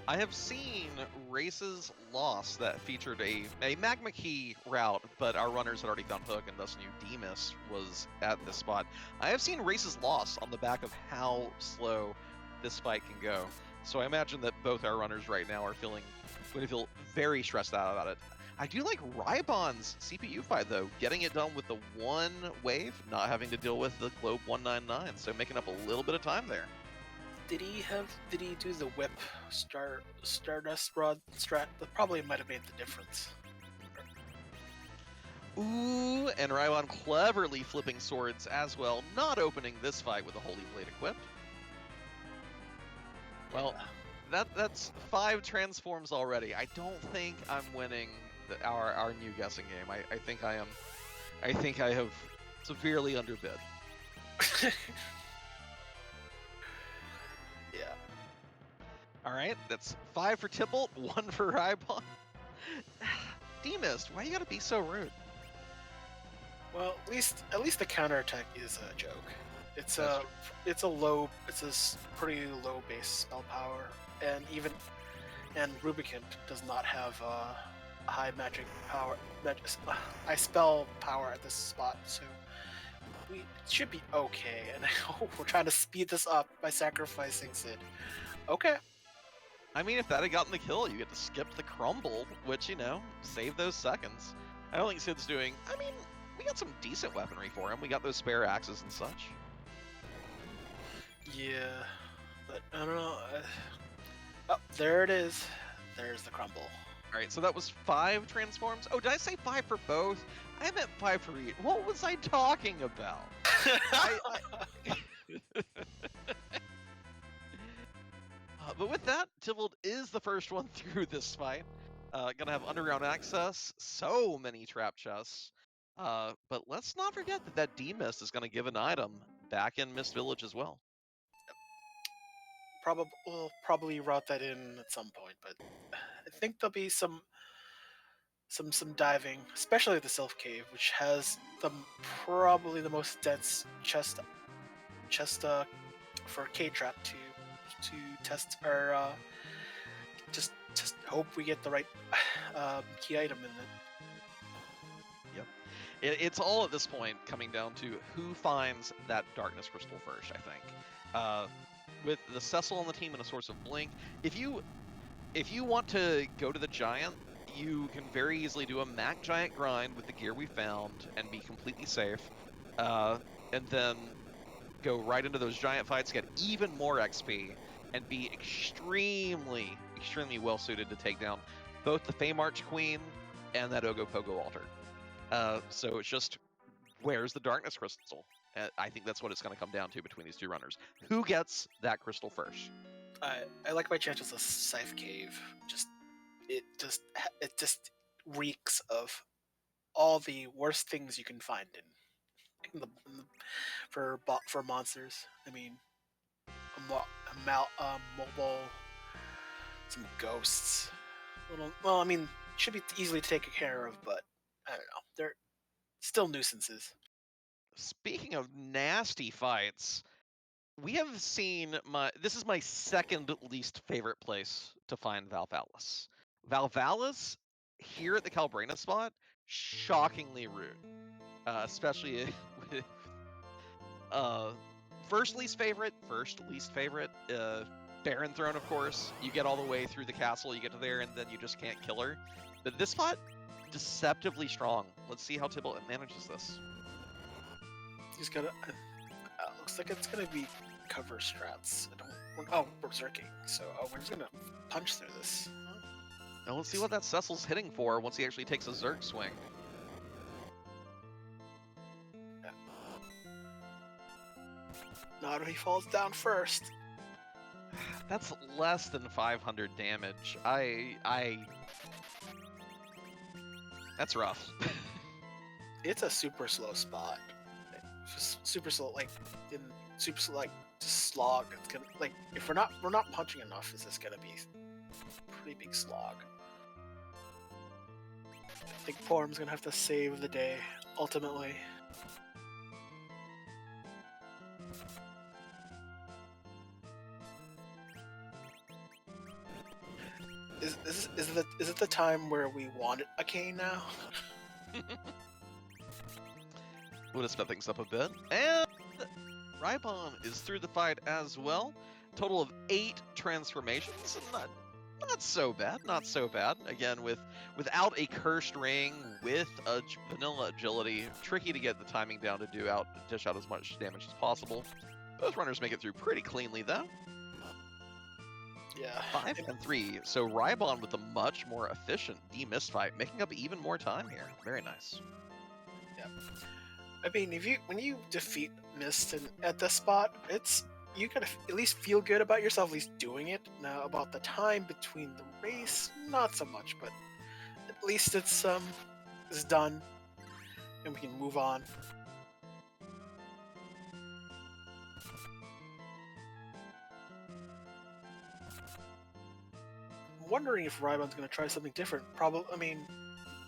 I have seen races lost that featured a Magma Key route, but our runners had already found Hook, and thus knew Demus was at this spot. I have seen races lost on the back of how slow this fight can go. So I imagine that both our runners right now are going to feel very stressed out about it. I do like Rybon's CPU fight, though, getting it done with the one wave, not having to deal with the Globe 199, so making up a little bit of time there. Did he do the whip Stardust Rod strat? That probably might have made the difference. Ooh, and Rybon cleverly flipping swords as well, not opening this fight with a Holy Blade equipped. Well, that's 5 transforms already. I don't think I'm winning our new guessing game. I think I have severely underbid. Yeah. All right, that's 5 for Tybalt, 1 for Rybon. Demus, why you gotta be so rude? Well, at least the counterattack is a joke. It's a pretty low base spell power, and Rubicant does not have high magic power, high spell power at this spot, so we should be okay. And I hope we're trying to speed this up by sacrificing Sid. Okay. I mean, if that had gotten the kill, you get to skip the crumble, which, save those seconds. I don't think Sid's doing... I mean, we got some decent weaponry for him. We got those spare axes and such. Yeah, but I don't know. Oh, there it is. There's the crumble. All right, so that was 5 transforms. Oh, did I say 5 for both? I meant 5 for each. What was I talking about? But with that, Tybalt is the first one through this fight. Gonna have underground access, so many trap chests. But let's not forget that D-Mist is gonna give an item back in Mist Village as well. We'll probably route that in at some point, but I think there'll be some diving, especially the Sylph Cave, which has probably the most dense chest for K-Trap to test our just hope we get the right key item in it. Yep. It's all at this point coming down to who finds that Darkness Crystal first, I think. With the Cecil on the team and a Source of Blink, if you want to go to the Giant, you can very easily do a Mac Giant grind with the gear we found and be completely safe, and then go right into those Giant fights, get even more XP, and be extremely, extremely well suited to take down both the Feymarch Queen and that Ogopogo altar. So it's just, where's the Darkness Crystal? I think that's what it's going to come down to between these two runners. Who gets that crystal first? I like my chances of Scythe Cave. It just reeks of all the worst things you can find for monsters. I mean, mobile, some ghosts. I mean, should be easily taken care of, but I don't know. They're still nuisances. Speaking of nasty fights, we have seen this is my second least favorite place to find Valvalis. Valvalis here at the Calbrena spot, shockingly rude. Especially with first least favorite, Baron Throne, of course. You get all the way through the castle, you get to there, and then you just can't kill her. But this spot, deceptively strong. Let's see how Tybalt manages this. He's gonna. Looks like it's gonna be cover strats. Berserking. So we're just gonna punch through this. And let's see what that Cecil's hitting for once he actually takes a Zerg swing. Not if he falls down first. That's less than 500 damage. That's rough. It's a super slow spot. Just super slow, like in super slow, like just slog. It's gonna like if we're not punching enough, this is gonna be a pretty big slog. I think Porm's gonna have to save the day ultimately. Is it the time where we want a Kane now? Would have sped things up a bit. And Rybon is through the fight as well. Total of 8 transformations. Not so bad, not so bad. Again, without a cursed ring, with a vanilla agility, tricky to get the timing down to dish out as much damage as possible. Those runners make it through pretty cleanly though. Yeah. 5 and 3. So Rybon with a much more efficient demist fight, making up even more time here. Very nice. Yeah. I mean, when you defeat Mist at this spot, you gotta at least feel good about yourself, at least doing it. Now about the time between the race, not so much, but at least it's done, and we can move on. I'm wondering if Rybon's gonna try something different. Probably, I mean,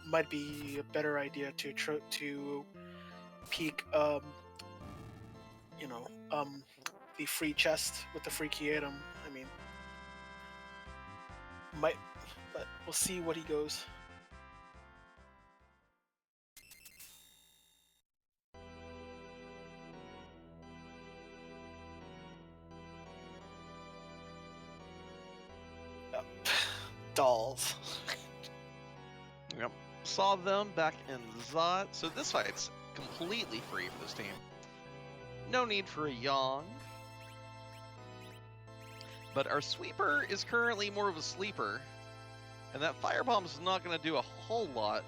might be a better idea to peek, the free chest with the free key item. I mean, but we'll see what he goes. Yep. Dolls. Yep. Saw them back in Zot. So this fight's completely free for this team. No need for a Yang. But our sweeper is currently more of a sleeper. And that firebomb is not going to do a whole lot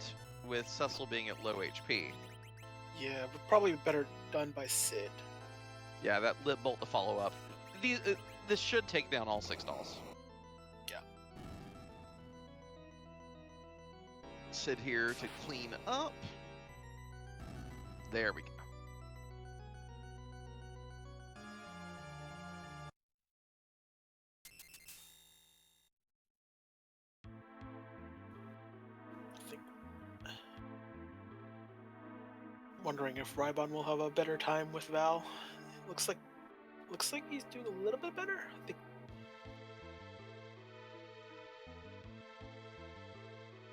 with Cecil being at low HP. Yeah, but probably better done by Sid. Yeah, that lit bolt to follow up. This should take down all 6 dolls. Yeah. Sid here to clean up. There we go. Wondering if Rybon will have a better time with Val. Looks like he's doing a little bit better. I think.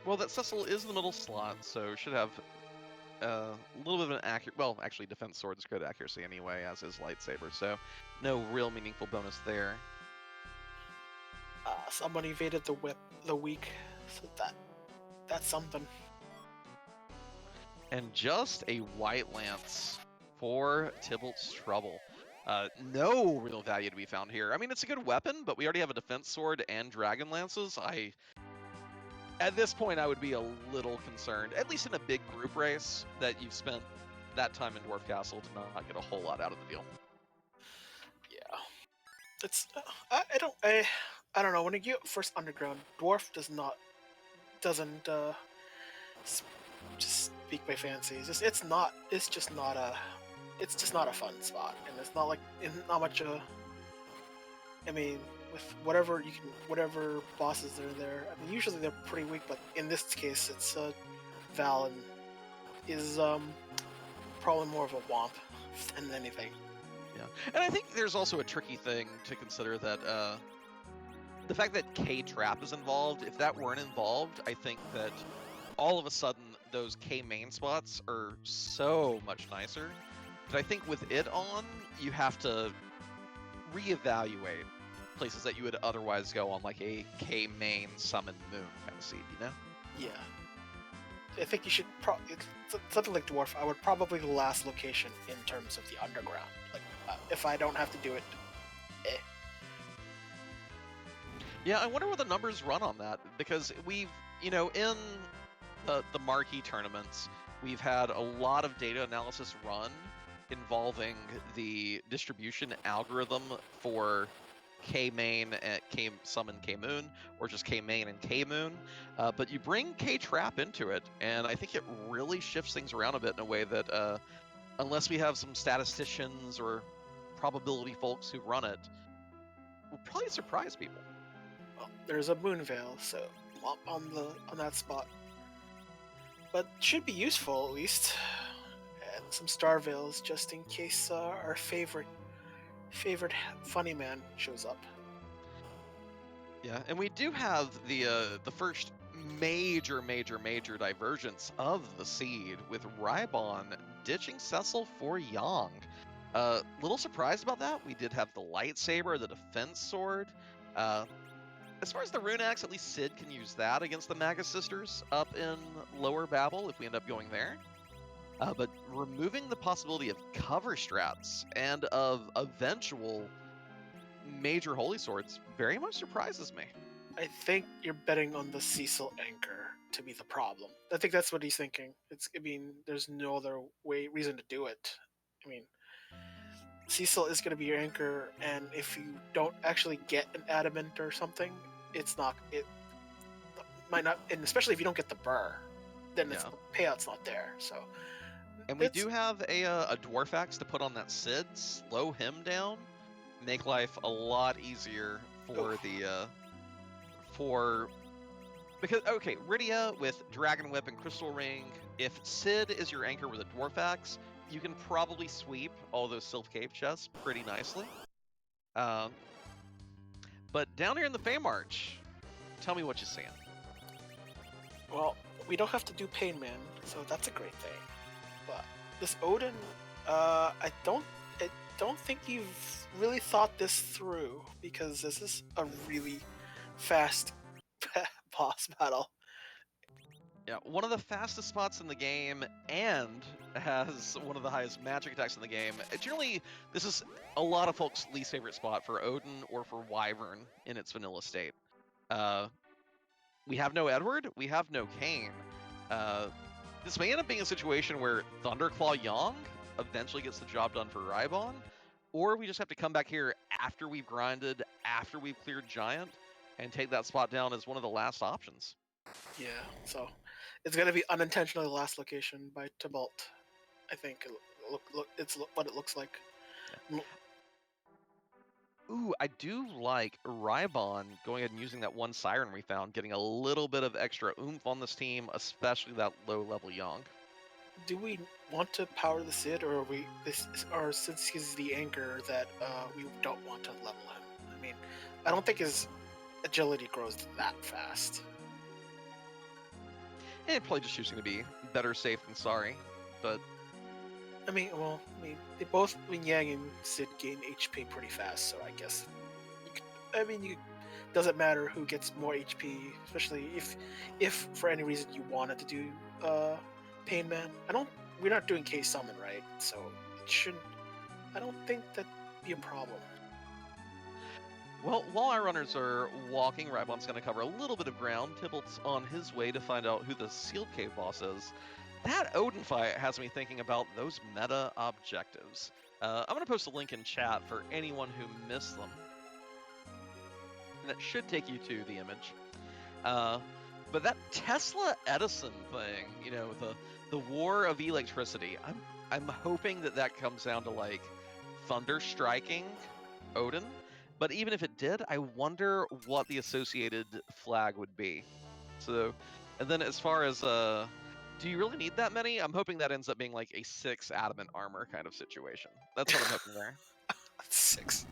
Well, that Cecil is in the middle slot, so should have a little bit of an accurate. Well, actually, defense sword is good accuracy anyway, as is lightsaber. So, no real meaningful bonus there. Someone evaded the weak, so that's something. And just a White Lance for Tybalt's Trouble. No real value to be found here. I mean, it's a good weapon, but we already have a defense sword and dragon lances. At this point, I would be a little concerned, at least in a big group race, that you've spent that time in Dwarf Castle to not get a whole lot out of the deal. Yeah, it's I don't know. When you get first underground, Dwarf doesn't just speak by fancy. It's just not a fun spot, and it's not like not much. I mean, with whatever bosses are there. I mean, usually they're pretty weak, but in this case, it's Val and is probably more of a womp than anything. Yeah, and I think there's also a tricky thing to consider that the fact that K-Trap is involved. If that weren't involved, I think that all of a sudden those K main spots are so much nicer. But I think with it on, you have to reevaluate places that you would otherwise go on, like a K main summon moon kind of seed, you know? Yeah. I think you should something like Dwarf. I would probably the last location in terms of the underground. Like if I don't have to do it, Yeah, I wonder what the numbers run on that, because we've, in the marquee tournaments, we've had a lot of data analysis run involving the distribution algorithm for K main and K summon K moon, or just K main and K moon. But you bring K trap into it, and I think it really shifts things around a bit in a way that, unless we have some statisticians or probability folks who run it, will probably surprise people. Well, there's a Moonveil, so on that spot, but should be useful at least, and some Star Veils just in case our favorite funny man shows up. Yeah, and we do have the first major divergence of the seed with Rybon ditching Cecil for Yang. Little surprised about that. We did have the lightsaber, the defense sword. As far as the rune axe, at least Sid can use that against the Magus Sisters up in Lower Babel if we end up going there. But removing the possibility of cover strats and of eventual major holy swords very much surprises me. I think you're betting on the Cecil anchor to be the problem. I think that's what he's thinking. There's no other reason to do it. I mean, Cecil is going to be your anchor, and if you don't actually get an adamant or something, it might not, and especially if you don't get the burr, then the payout's not there. So, and we do have a dwarf axe to put on that Sid, slow him down, make life a lot easier for because Rydia with Dragon Whip and Crystal Ring. If Sid is your anchor with a dwarf axe, you can probably sweep all those Sylph Cave chests pretty nicely. But down here in the Feymarch, tell me what you're seeing. Well, we don't have to do Pain Man, so that's a great thing. But this Odin, I don't think you've really thought this through, because this is a really fast boss battle. Yeah, one of the fastest spots in the game, and has one of the highest magic attacks in the game. Generally, this is a lot of folks' least favorite spot for Odin or for Wyvern in its vanilla state. We have no Edward, we have no Kayn. This may end up being a situation where Thunderclaw Yang eventually gets the job done for Rybon, or we just have to come back here after we've grinded, after we've cleared Giant, and take that spot down as one of the last options. Yeah, so it's going to be unintentionally the last location by Tybalt. I think it's what it looks like. Yeah. Ooh, I do like Rybon going ahead and using that one Siren we found, getting a little bit of extra oomph on this team, especially that low-level Yang. Do we want to power the Sid, or since he's the anchor, that we don't want to level him? I mean, I don't think his agility grows that fast. And probably just choosing to be better safe than sorry, but... they both, Yang and Sid gain HP pretty fast, so I guess... doesn't matter who gets more HP, especially if for any reason you wanted to do Pain Man. We're not doing K Summon, right? So I don't think that'd be a problem. Well, while our runners are walking, Rybon's going to cover a little bit of ground. Tybalt's on his way to find out who the Sealed Cave boss is. That Odin fight has me thinking about those meta objectives. I'm going to post a link in chat for anyone who missed them. And that should take you to the image. But that Tesla Edison thing, the war of electricity, I'm hoping that comes down to like thunder striking Odin. But even if it did, I wonder what the associated flag would be. So, and then as far as, do you really need that many? I'm hoping that ends up being like a 6 adamant armor kind of situation. That's what I'm hoping there. 6.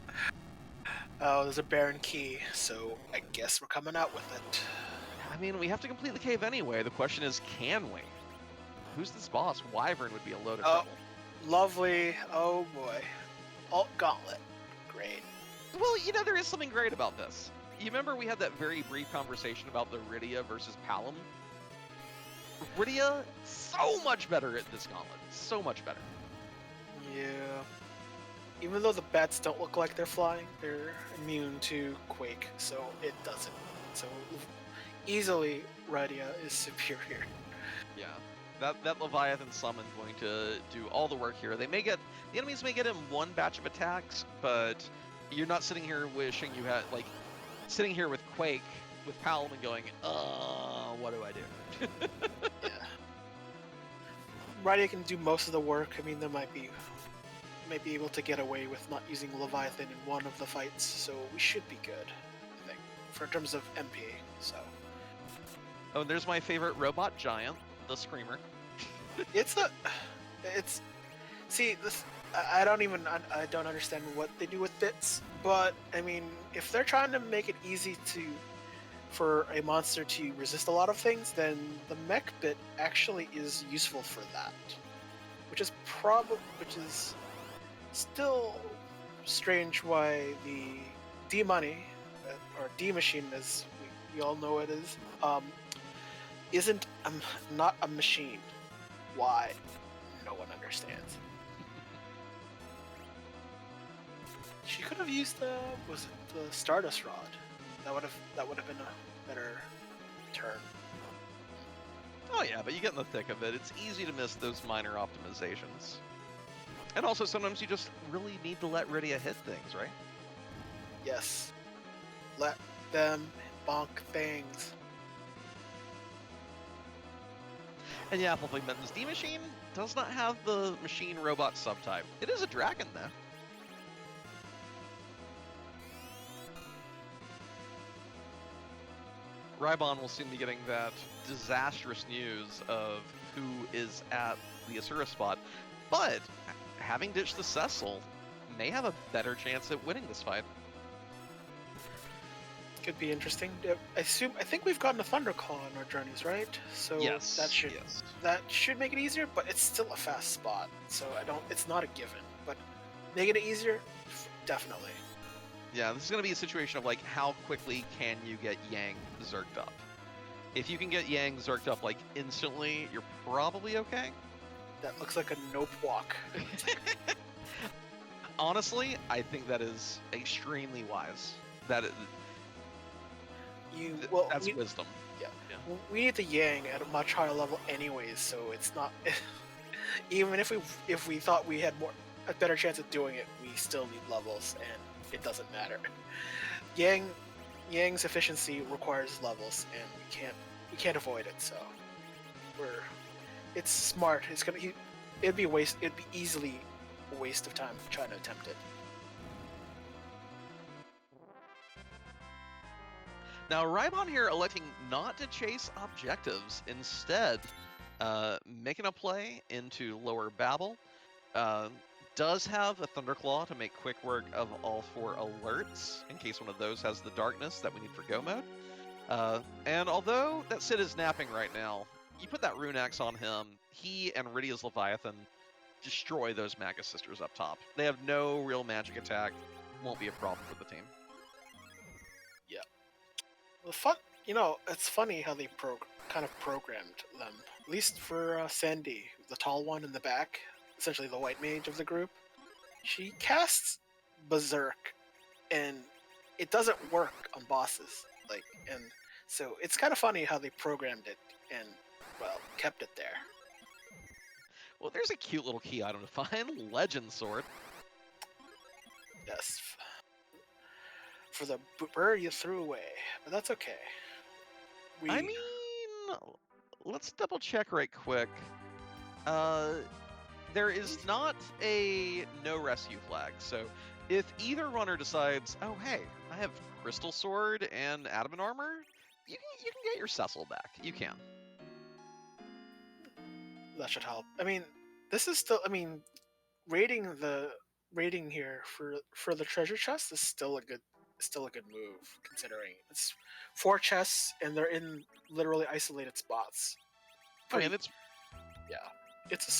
Oh, there's a Baron Key, so I guess we're coming out with it. I mean, we have to complete the cave anyway. The question is, can we? Who's this boss? Wyvern would be a load of trouble. Lovely. Oh boy. Alt Gauntlet. Great. Well, there is something great about this. You remember we had that very brief conversation about the Rydia versus Palom? Rydia, so much better at this gauntlet. So much better. Yeah. even though the bats don't look like they're flying, they're immune to Quake, so it doesn't. So easily, Radia is superior. Yeah, that Leviathan summon going to do all the work here. The enemies may get in one batch of attacks, but you're not sitting here wishing you had sitting here with Quake with Paladin going, what do I do? Yeah. Radia can do most of the work. I mean, they might be able to get away with not using Leviathan in one of the fights, so we should be good, I think, for in terms of MP. So. Oh, and there's my favorite robot giant, the Screamer. See, this I don't understand what they do with bits, but I mean, if they're trying to make it easy for a monster to resist a lot of things, then the mech bit actually is useful for that, which is still strange why the D money or D machine, as we all know it is, isn't not a machine. Why? No one understands. She could have used the Stardust Rod. That would have been a better turn. Oh yeah, but you get in the thick of it. It's easy to miss those minor optimizations. And also sometimes you just really need to let Rydia hit things, right? Yes. Let them bonk things. And yeah, Fluffy Mittens D Machine does not have the machine robot subtype. It is a dragon though. Rybon will soon be getting that disastrous news of who is at the Asura spot, but having ditched the Cecil may have a better chance at winning this fight. Could be interesting. I think we've gotten a Thunderclaw on our journeys, right? So yes, that should make it easier, but it's still a fast spot. So it's not a given, but making it easier, definitely. Yeah, this is going to be a situation of how quickly can you get Yang zerked up? If you can get Yang zerked up instantly, you're probably okay. That looks like a nope walk. Honestly, I think that is extremely wise. That's wisdom. Yeah. We need the Yang at a much higher level anyways, so it's not even if we thought we had a better chance of doing it, we still need levels, and it doesn't matter. Yang's efficiency requires levels, and we can't avoid it. So it's smart. It'd be easily a waste of time trying to attempt it. Now, Rybon here electing not to chase objectives, instead making a play into Lower Babel. Does have a Thunderclaw to make quick work of all 4 alerts, in case one of those has the darkness that we need for go mode. And although that Sid is napping right now, you put that Rune Axe on him, he and Rydia's Leviathan destroy those Magus Sisters up top. They have no real magic attack, won't be a problem for the team. Yeah. It's funny how they kind of programmed them. At least for Sandy, the tall one in the back, essentially the white mage of the group. She casts Berserk, and it doesn't work on bosses. And so it's kind of funny how they programmed it and, kept it there. Well, there's a cute little key item to find, Legend Sword. Yes. For the bird you threw away, but that's okay. I mean, let's double check right quick. There is not a no rescue flag, so if either runner decides, oh hey, I have Crystal Sword and Adamant Armor, you can get your Cecil back. You can. That should help. I mean, this is still. I mean, rating here for the treasure chest is still a good move, considering it's 4 chests and they're in literally isolated spots. It's a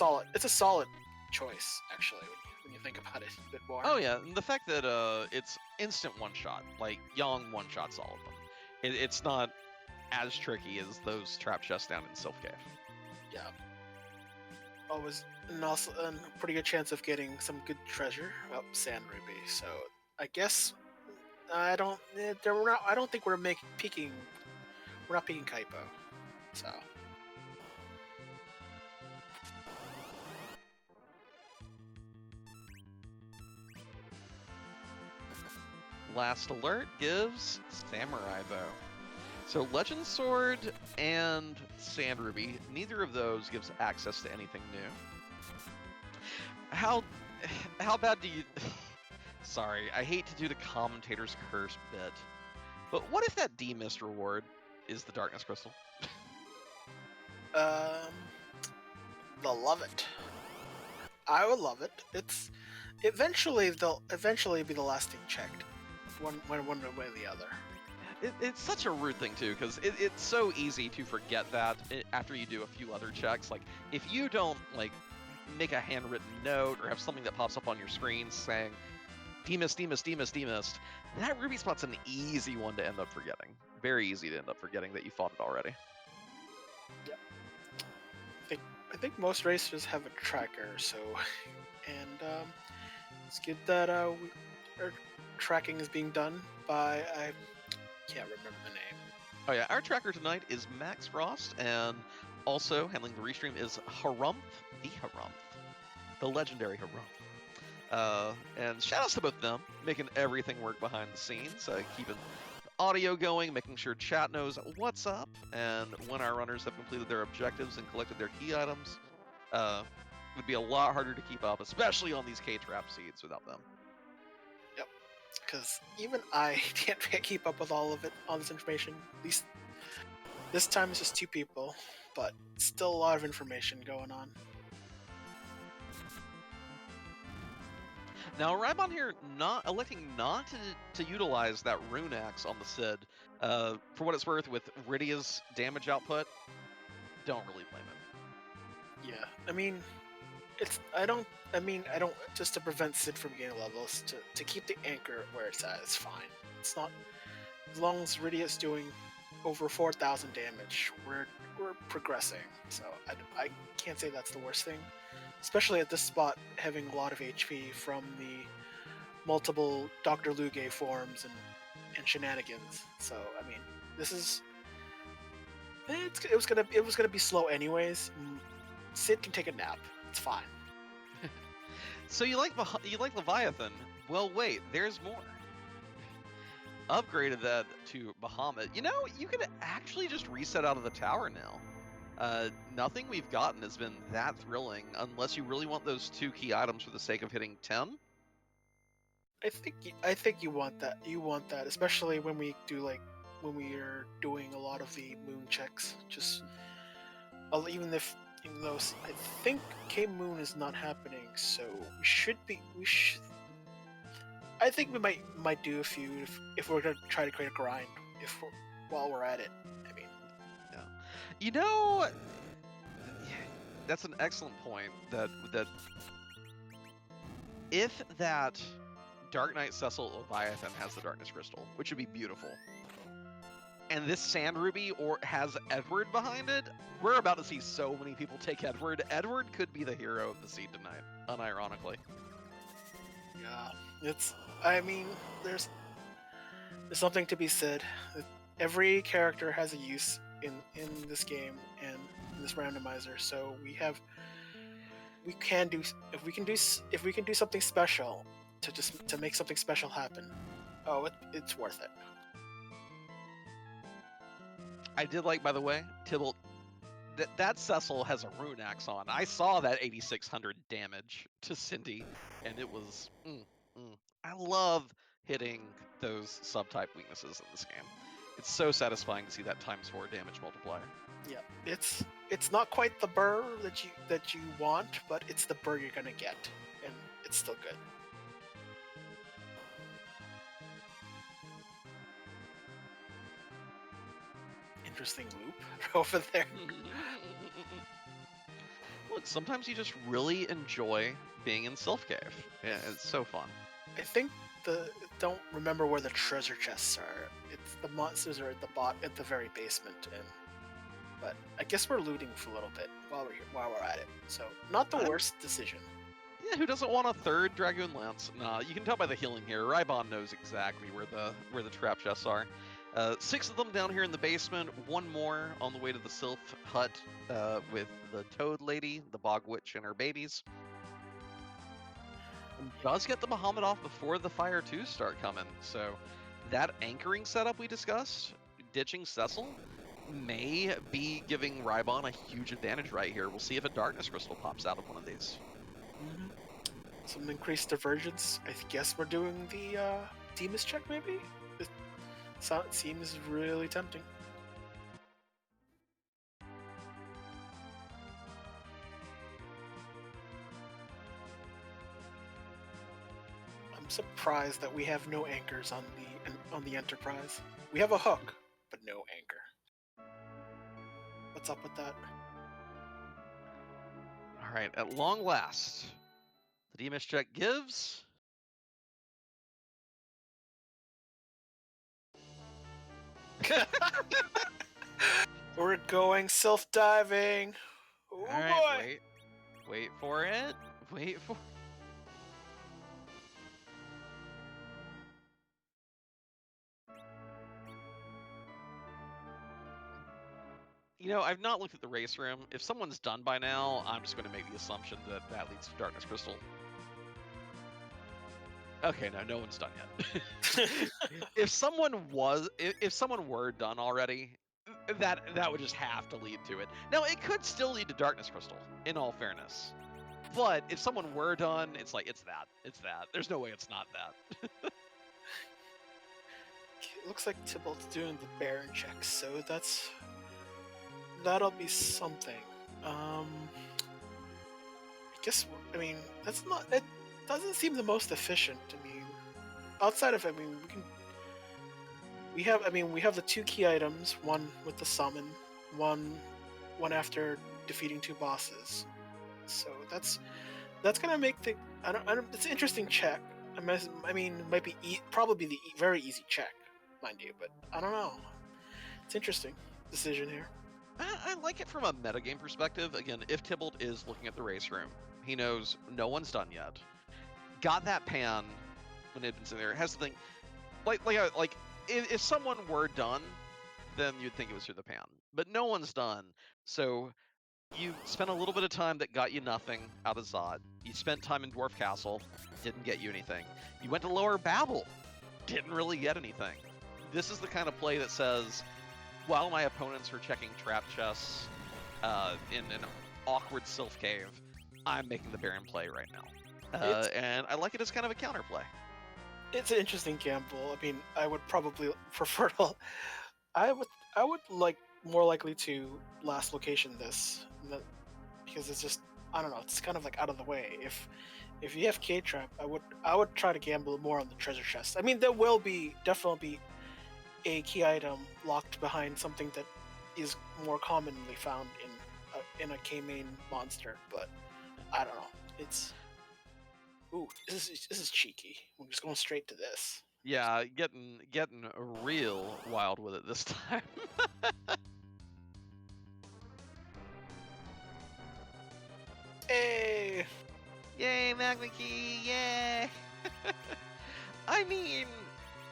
solid choice, actually, when you think about it a bit more. Oh yeah, and the fact that it's instant one-shot, Yang one-shots all of them. It's not as tricky as those trap chests down in Sylph Cave. Yeah. always and also a pretty good chance of getting some good treasure. Oh, sand ruby. So I guess I don't. We're not. I don't think we're making peaking. We're not peaking Kaipo. So Last alert gives Samurai Bow. So Legend Sword and Sand Ruby, neither of those gives access to anything new. How bad do you... Sorry, I hate to do the commentator's curse bit, but what if that D-Mist reward is the Darkness Crystal? they'll love it. I will love it. It's they'll eventually be the last thing checked. One way or the other. It's such a rude thing too, because it's so easy to forget that after you do a few other checks. Like, if you don't like make a handwritten note or have something that pops up on your screen saying demist, demist, demist, demist, that ruby spot's an easy one to end up forgetting. Very easy to end up forgetting that you fought it already. Yeah. I think most racers have a tracker, so and it's good that our tracking is being done by I can't remember the name. Oh yeah, our tracker tonight is Max Frost, and also handling the restream is Harumph, the legendary Harumph. And shoutouts to both of them, making everything work behind the scenes, keeping audio going, making sure chat knows what's up, and when our runners have completed their objectives and collected their key items, it would be a lot harder to keep up, especially on these K-Trap seeds without them. Yep, because even I can't keep up with all this information. At least this time it's just 2 people, but still a lot of information going on. Now, Rybon here electing not to utilize that Rune Axe on the Cid. For what it's worth, with Rydia's damage output, don't really blame it. Yeah, I mean, just to prevent Cid from gaining levels, to keep the anchor where it's at is fine. It's not, as long as Rydia's doing over 4,000 damage, we're progressing. So I can't say that's the worst thing. Especially at this spot, having a lot of HP from the multiple Dr. Luge forms and shenanigans. So I mean, this is it was gonna be slow anyways. Cid can take a nap. It's fine. So you like Leviathan? Well, wait, there's more. Upgraded that to Bahamut. You know, you could actually just reset out of the tower now. Nothing we've gotten has been that thrilling, unless you really want those 2 key items for the sake of hitting 10. I think you want that. You want that, especially when we are doing a lot of the moon checks. Just even though I think K Moon is not happening, so we should. I think we might do a few if we're gonna try to create a grind while we're at it. You know, that's an excellent point. That if that Dark Knight Cecil Leviathan has the Darkness Crystal, which would be beautiful, and this Sand Ruby has Edward behind it, we're about to see so many people take Edward. Edward could be the hero of the seed tonight, unironically. Yeah, I mean, there's something to be said. Every character has a use in this game and in this randomizer, so we can do something special to make something special happen. Oh, it's worth it. I did like, by the way, Tibble, that Cecil has a Rune Axe on. I saw that 8,600 damage to Cindy, and it was I love hitting those subtype weaknesses in this game. It's so satisfying to see that ×4 damage multiplier. Yeah, it's not quite the burr that you want, but it's the burr you're gonna get, and it's still good. Interesting loop over there. Look, sometimes you just really enjoy being in Sylph Cave. Yeah, it's so fun. I think don't remember where the treasure chests are. It's the monsters are at the very basement, and but I guess we're looting for a little bit while we're at it. So not the worst decision. Yeah, who doesn't want a third Dragoon Lance? Nah, you can tell by the healing here. Rybon knows exactly where the trap chests are. 6 of them down here in the basement. 1 more on the way to the Sylph hut with the Toad Lady, the Bog Witch, and her babies. Does get the Bahamut off before the Fire 2s start coming. So that anchoring setup we discussed, ditching Cecil, may be giving Rybon a huge advantage right here. We'll see if a Darkness Crystal pops out of one of these. Some increased divergence. I guess we're doing the Demus check, maybe? It seems really tempting. I'm surprised that we have no anchors on the Enterprise. We have a hook, but no anchor. What's up with that? All right, at long last, the Demus check gives. We're going self-diving. Oh, All right, wait for it. Wait for. You know, I've not looked at the race room. If someone's done by now, I'm just going to make the assumption that that leads to Darkness Crystal. Okay, no one's done yet. if someone were done already, that would just have to lead to it. Now, it could still lead to Darkness Crystal, in all fairness. But if someone were done, it's like, it's that. There's no way it's not that. It looks like Tybalt's doing the Baron checks, so that'll be something. I guess, I mean, it doesn't seem the most efficient. I mean, outside of, we have the 2 key items, one with the summon, one after defeating 2 bosses. So that's gonna make the, it's an interesting check. I mean, it might be probably the very easy check, mind you, but I don't know. It's interesting decision here. I like it from a metagame perspective. Again, if Tybalt is looking at the race room, he knows no one's done yet. Got that pan when it was in there. Has the thing, like if someone were done, then you'd think it was through the pan. But no one's done. So you spent a little bit of time that got you nothing out of Zod. You spent time in Dwarf Castle, didn't get you anything. You went to Lower Babel, didn't really get anything. This is the kind of play that says, while my opponents are checking trap chests in an awkward Sylph Cave, I'm making the Baron play right now. And I like it as kind of a counterplay. It's an interesting gamble. I mean, I would probably prefer to... I would like more likely to last location this, because it's just, I don't know, it's kind of like out of the way. If you have K-Trap, I would try to gamble more on the treasure chest. I mean, there will definitely be a key item locked behind something that is more commonly found in a K-main monster, but I don't know. It's this is cheeky. We're just going straight to this. Yeah, getting real wild with it this time. Hey! Yay, Magma Key! Yay! I mean,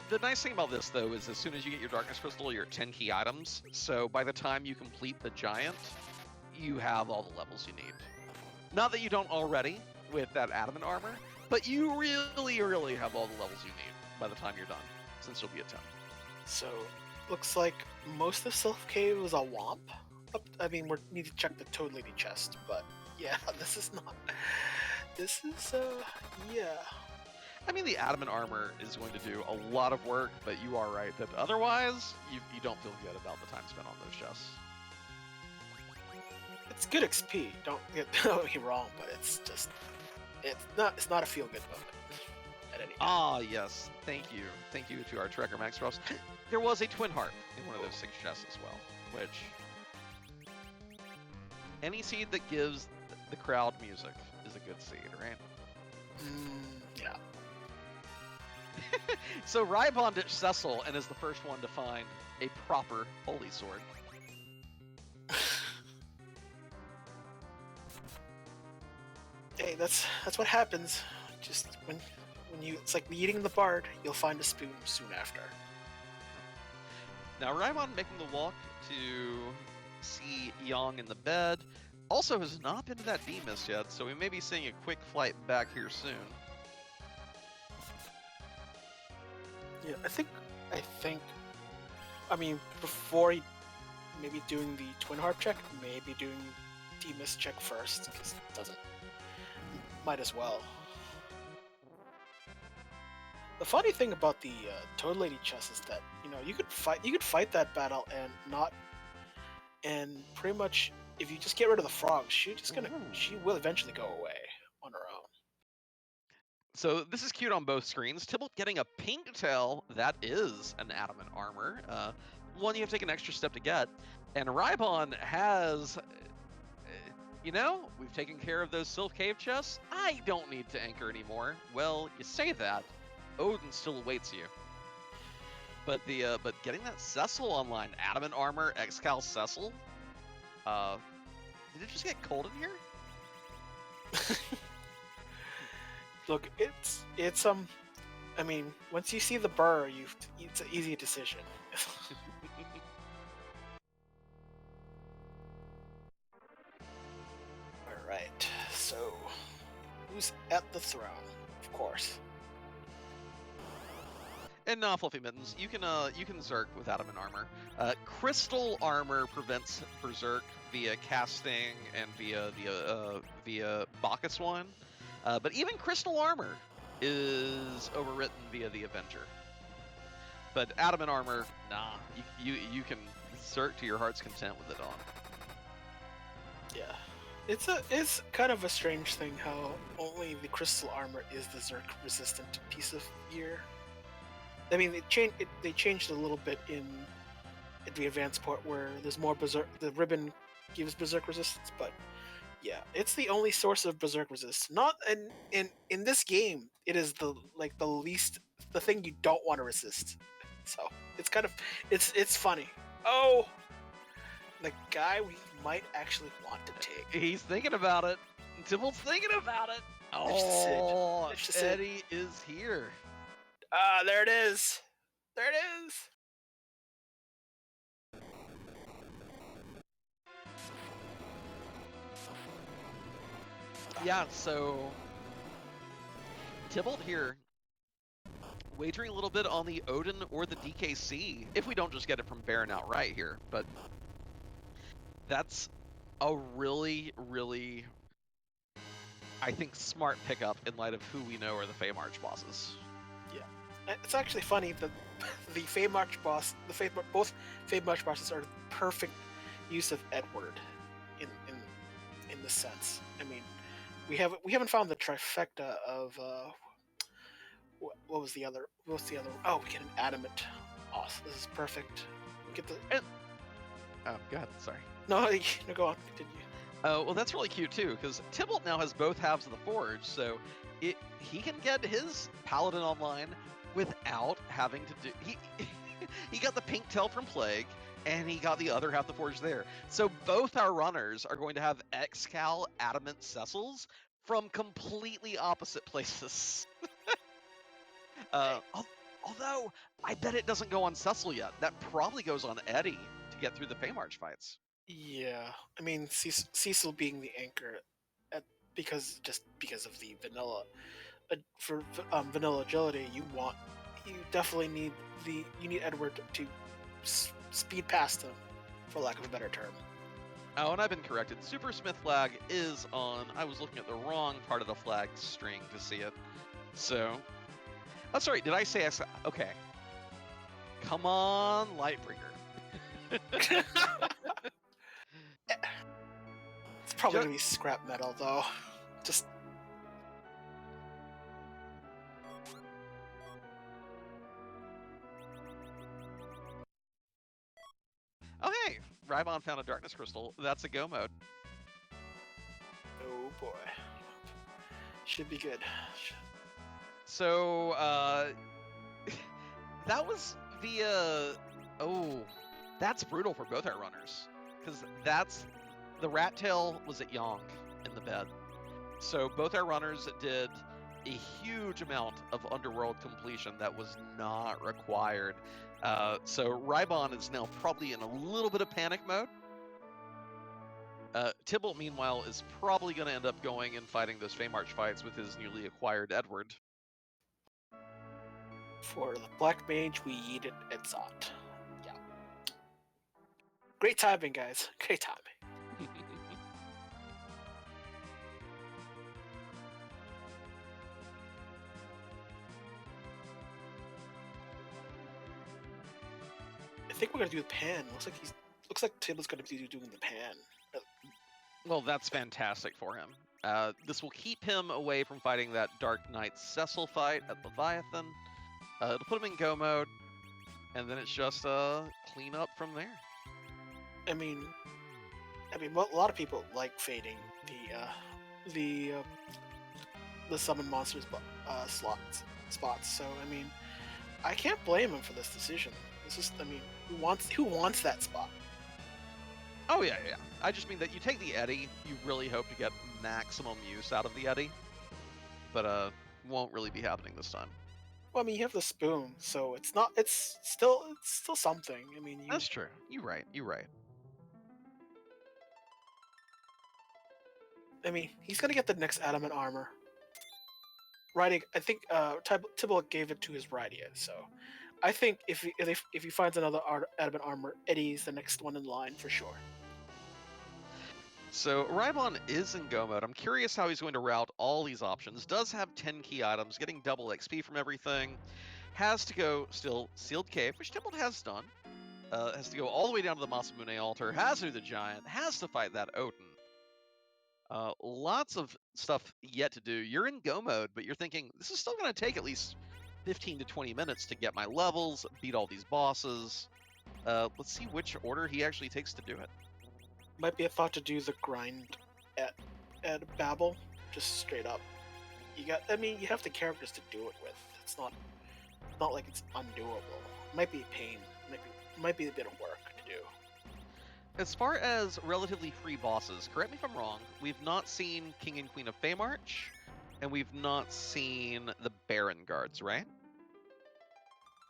the nice thing about this, though, is as soon as you get your Darkness Crystal, you're at 10 key items. So by the time you complete the Giant, you have all the levels you need. Not that you don't already with that Adamant armor, but you really, really have all the levels you need by the time you're done, since you'll be at 10. So, looks like most of Sylph Cave is a womp. I mean, we need to check the Toad Lady chest, but yeah, this is not... This is, yeah. I mean, the Adamant armor is going to do a lot of work, but you are right that otherwise, you don't feel good about the time spent on those chests. It's good XP, don't get me wrong, but it's just... It's not a feel-good moment. At any time. Ah, yes. Thank you to our Trekker Max Ross. There was a Twin Heart in one of those 6 chests as well, which... Any seed that gives the crowd music is a good seed, right? Yeah. So Rybon ditched Cecil and is the first one to find a proper Holy Sword. Hey, that's what happens. Just when you, it's like eating the bard, you'll find a spoon soon after. Now Raimon making the walk to see Yang in the bed. Also has not been to that D-Mist yet, so we may be seeing a quick flight back here soon. Yeah, I think. I mean, before he maybe doing the Twin Harp check, maybe doing D-Mist check first, because it doesn't. Might as well. The funny thing about the Toad Lady chest is that you could fight that battle and pretty much if you just get rid of the frogs, she will eventually go away on her own. So this is cute on both screens. Tybalt getting a pink tail, that is an adamant armor. One you have to take an extra step to get. And Raibon has, we've taken care of those Sylph Cave chests. I don't need to anchor anymore. Well, you say that. Odin still awaits you. But but getting that Cecil online, adamant armor, Excal Cecil. Did it just get cold in here? Look, it's I mean, once you see the burr, it's an easy decision. All right, so who's at the throne? Of course. And Fluffy Mittens, you can Zerk with adamant armor. Crystal armor prevents Berserk via casting and via Bacchus one. But even crystal armor is overwritten via the Avenger. But adamant armor, nah, you can Zerk to your heart's content with it on. Yeah, it's kind of a strange thing how only the crystal armor is the Zerk resistant piece of gear. I mean, they changed a little bit in the advanced port where there's more Berserk. The ribbon gives Berserk resistance, but yeah, it's the only source of Berserk resistance. Not in this game, it is the thing you don't want to resist. So it's kind of it's funny. Oh, the guy we might actually want to take. He's thinking about it. Tybalt's thinking about it. Oh, Eddie is here. Ah, there it is. There it is. Yeah, so Tybalt here wagering a little bit on the Odin or the DKC if we don't just get it from Baron outright here, but that's a really, really, I think, smart pickup in light of who we know are the Feymarch bosses. Yeah, it's actually funny that the Feymarch boss, both Feymarch bosses are the perfect use of Edward in this sense. I mean, we haven't found the trifecta of what was the other? Oh, we get an adamant. Awesome, this is perfect. We get the. Oh, go ahead. Sorry. No, go on. Continue. Oh, well, that's really cute too, because Tybalt now has both halves of the Forge, so he can get his Paladin online without having to do. He got the pink tail from Plague, and he got the other half of the Forge there. So both our runners are going to have Excal Adamant Cecils from completely opposite places. Although I bet it doesn't go on Cecil yet. That probably goes on Eddie to get through the Feymarch fights. Yeah, I mean Cecil being the anchor, because of the vanilla, for vanilla agility, you definitely need Edward to speed past him, for lack of a better term. Oh, and I've been corrected. Super Smith flag is on. I was looking at the wrong part of the flag string to see it. So, oh, sorry. Did I say okay? Come on, Lightbringer. It's probably gonna be scrap metal, though. Just. Oh, hey! Raibon found a Darkness Crystal. That's a go mode. Oh boy. Should be good. So, that was via. Oh, that's brutal for both our runners. Because the rat tail was at Yang in the bed. So both our runners did a huge amount of underworld completion that was not required. So Rybon is now probably in a little bit of panic mode. Tybalt, meanwhile, is probably going to end up going and fighting those Feymarch fights with his newly acquired Edward. For the Black Mage, we yeeted Edzot. Yeah. Great timing, guys. Great timing. I think we're gonna do the pan. Looks like Tibalt's gonna be doing the pan. Well, that's fantastic for him. This will keep him away from fighting that Dark Knight Cecil fight at Leviathan. It'll put him in go mode, and then it's just clean up from there. I mean, a lot of people like fading the summon monsters spots. So I mean, I can't blame him for this decision. It's just, I mean, who wants that spot? Oh yeah. I just mean that you take the Eddy, you really hope to get maximum use out of the Eddy, but won't really be happening this time. Well, I mean, you have the spoon, so it's not. It's still something. I mean, That's true. You're right. I mean, he's gonna get the next adamant armor. Riding, I think Tybalt gave it to his Rydia, so I think if he finds another adamant armor, Eddie's the next one in line for sure. So Rybon is in go mode. I'm curious how he's going to route all these options. Does have 10 key items, getting double XP from everything. Has to go still Sealed Cave, which Tybalt has done. Has to go all the way down to the Masamune altar. Has to do the giant. Has to fight that Odin. Lots of stuff yet to do. You're in go mode, but you're thinking, this is still going to take at least 15 to 20 minutes to get my levels, beat all these bosses. Let's see which order he actually takes to do it. Might be a thought to do the grind at Babel, just straight up. You have the characters to do it with. It's not like it's undoable. It might be a pain. Might be a bit of work to do. As far as relatively free bosses, correct me if I'm wrong, we've not seen King and Queen of Feymarch, and we've not seen the Baron Guards, right?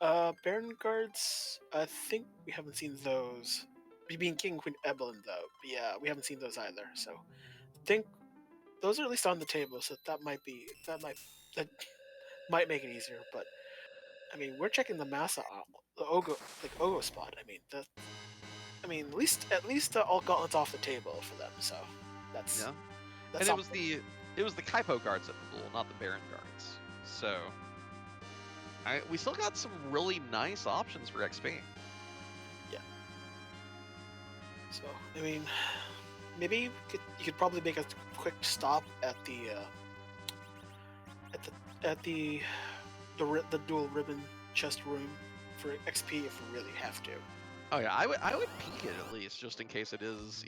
Baron Guards, I think we haven't seen those. We being King and Queen Evelyn, though. But yeah, we haven't seen those either. So I think those are at least on the table, so that might make it easier. But I mean, we're checking the Massa, the Ogo spot. I mean, at least all gauntlets off the table for them. So that's and something. It was the Kaipo guards at the pool, not the Baron guards. So we still got some really nice options for XP. Yeah. So I mean, maybe you could probably make a quick stop at the dual ribbon chest room for XP if we really have to. Oh yeah, I would peek it at least, just in case it is,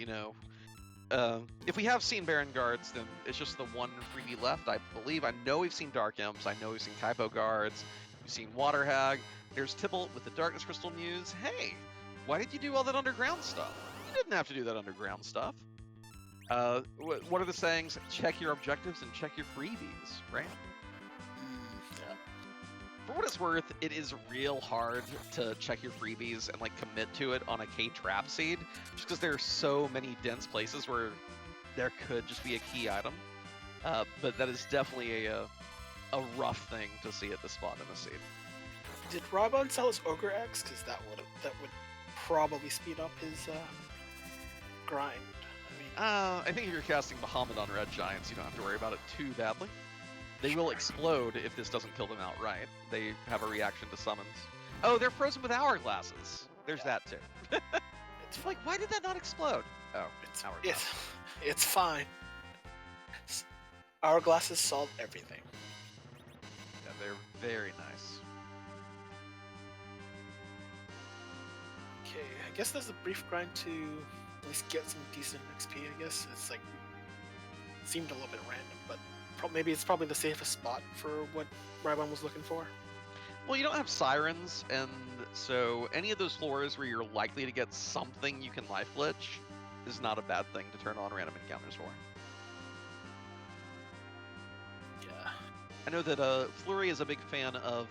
if we have seen Baron Guards, then it's just the one freebie left, I believe. I know we've seen Dark Imps, I know we've seen Kaipo Guards, we've seen Water Hag, there's Tybalt with the Darkness Crystal Muse. Hey, why did you do all that underground stuff? You didn't have to do that underground stuff. What are the sayings? Check your objectives and check your freebies, right? Yeah. For what it's worth, it is real hard to check your freebies and commit to it on a K-Trap seed, just because there are so many dense places where there could just be a key item. But that is definitely a rough thing to see at the spot in a seed. Did Rybon sell his Ogre X? Because that would probably speed up his grind. I think if you're casting Bahamut on Red Giants, you don't have to worry about it too badly. They will explode if this doesn't kill them outright. They have a reaction to summons. Oh, they're frozen with hourglasses. There's that too. It's why did that not explode? Oh, it's hourglass. It's fine. Hourglasses solve everything. Yeah, they're very nice. Okay, I guess there's a brief grind to at least get some decent XP, I guess. It's seemed a little bit random, but maybe it's probably the safest spot for what Rybon was looking for. Well, you don't have sirens, and so any of those floors where you're likely to get something you can life glitch is not a bad thing to turn on random encounters for. I know that Flurry is a big fan of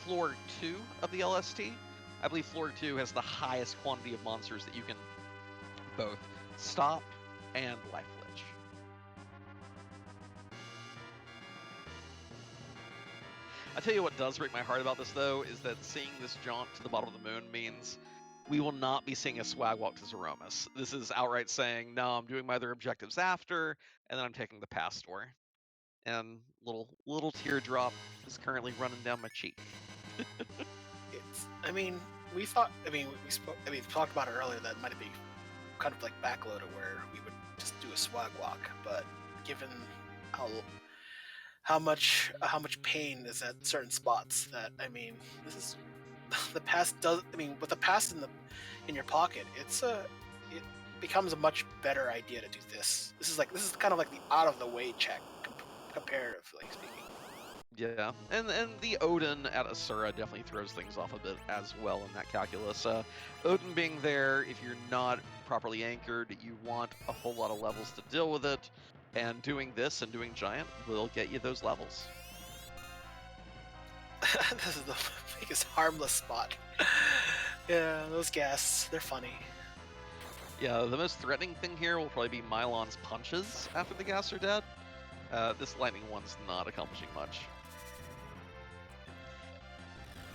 Floor 2 of the LST. I believe Floor 2 has the highest quantity of monsters that you can both stop and life lich. I tell you what does break my heart about this, though, is that seeing this jaunt to the bottom of the moon means we will not be seeing a swag walk to Zeromus. This is outright saying, no, I'm doing my other objectives after, and then I'm taking the Pastor. And little teardrop is currently running down my cheek. We thought, we talked about it earlier that it might be kind of like backloaded where we would just do a swag walk, but given how much pain is at certain spots, that this is the pass does. With the pass in your pocket, it becomes a much better idea to do this. This is kind of like the out of the way check, comparatively speaking. Yeah, and the Odin at Asura definitely throws things off a bit as well in that calculus. Odin being there, if you're not properly anchored, you want a whole lot of levels to deal with it, and doing this and doing Giant will get you those levels. This is the biggest harmless spot. Yeah, those ghasts, they're funny. Yeah, the most threatening thing here will probably be Mylon's punches after the ghasts are dead. This lightning one's not accomplishing much.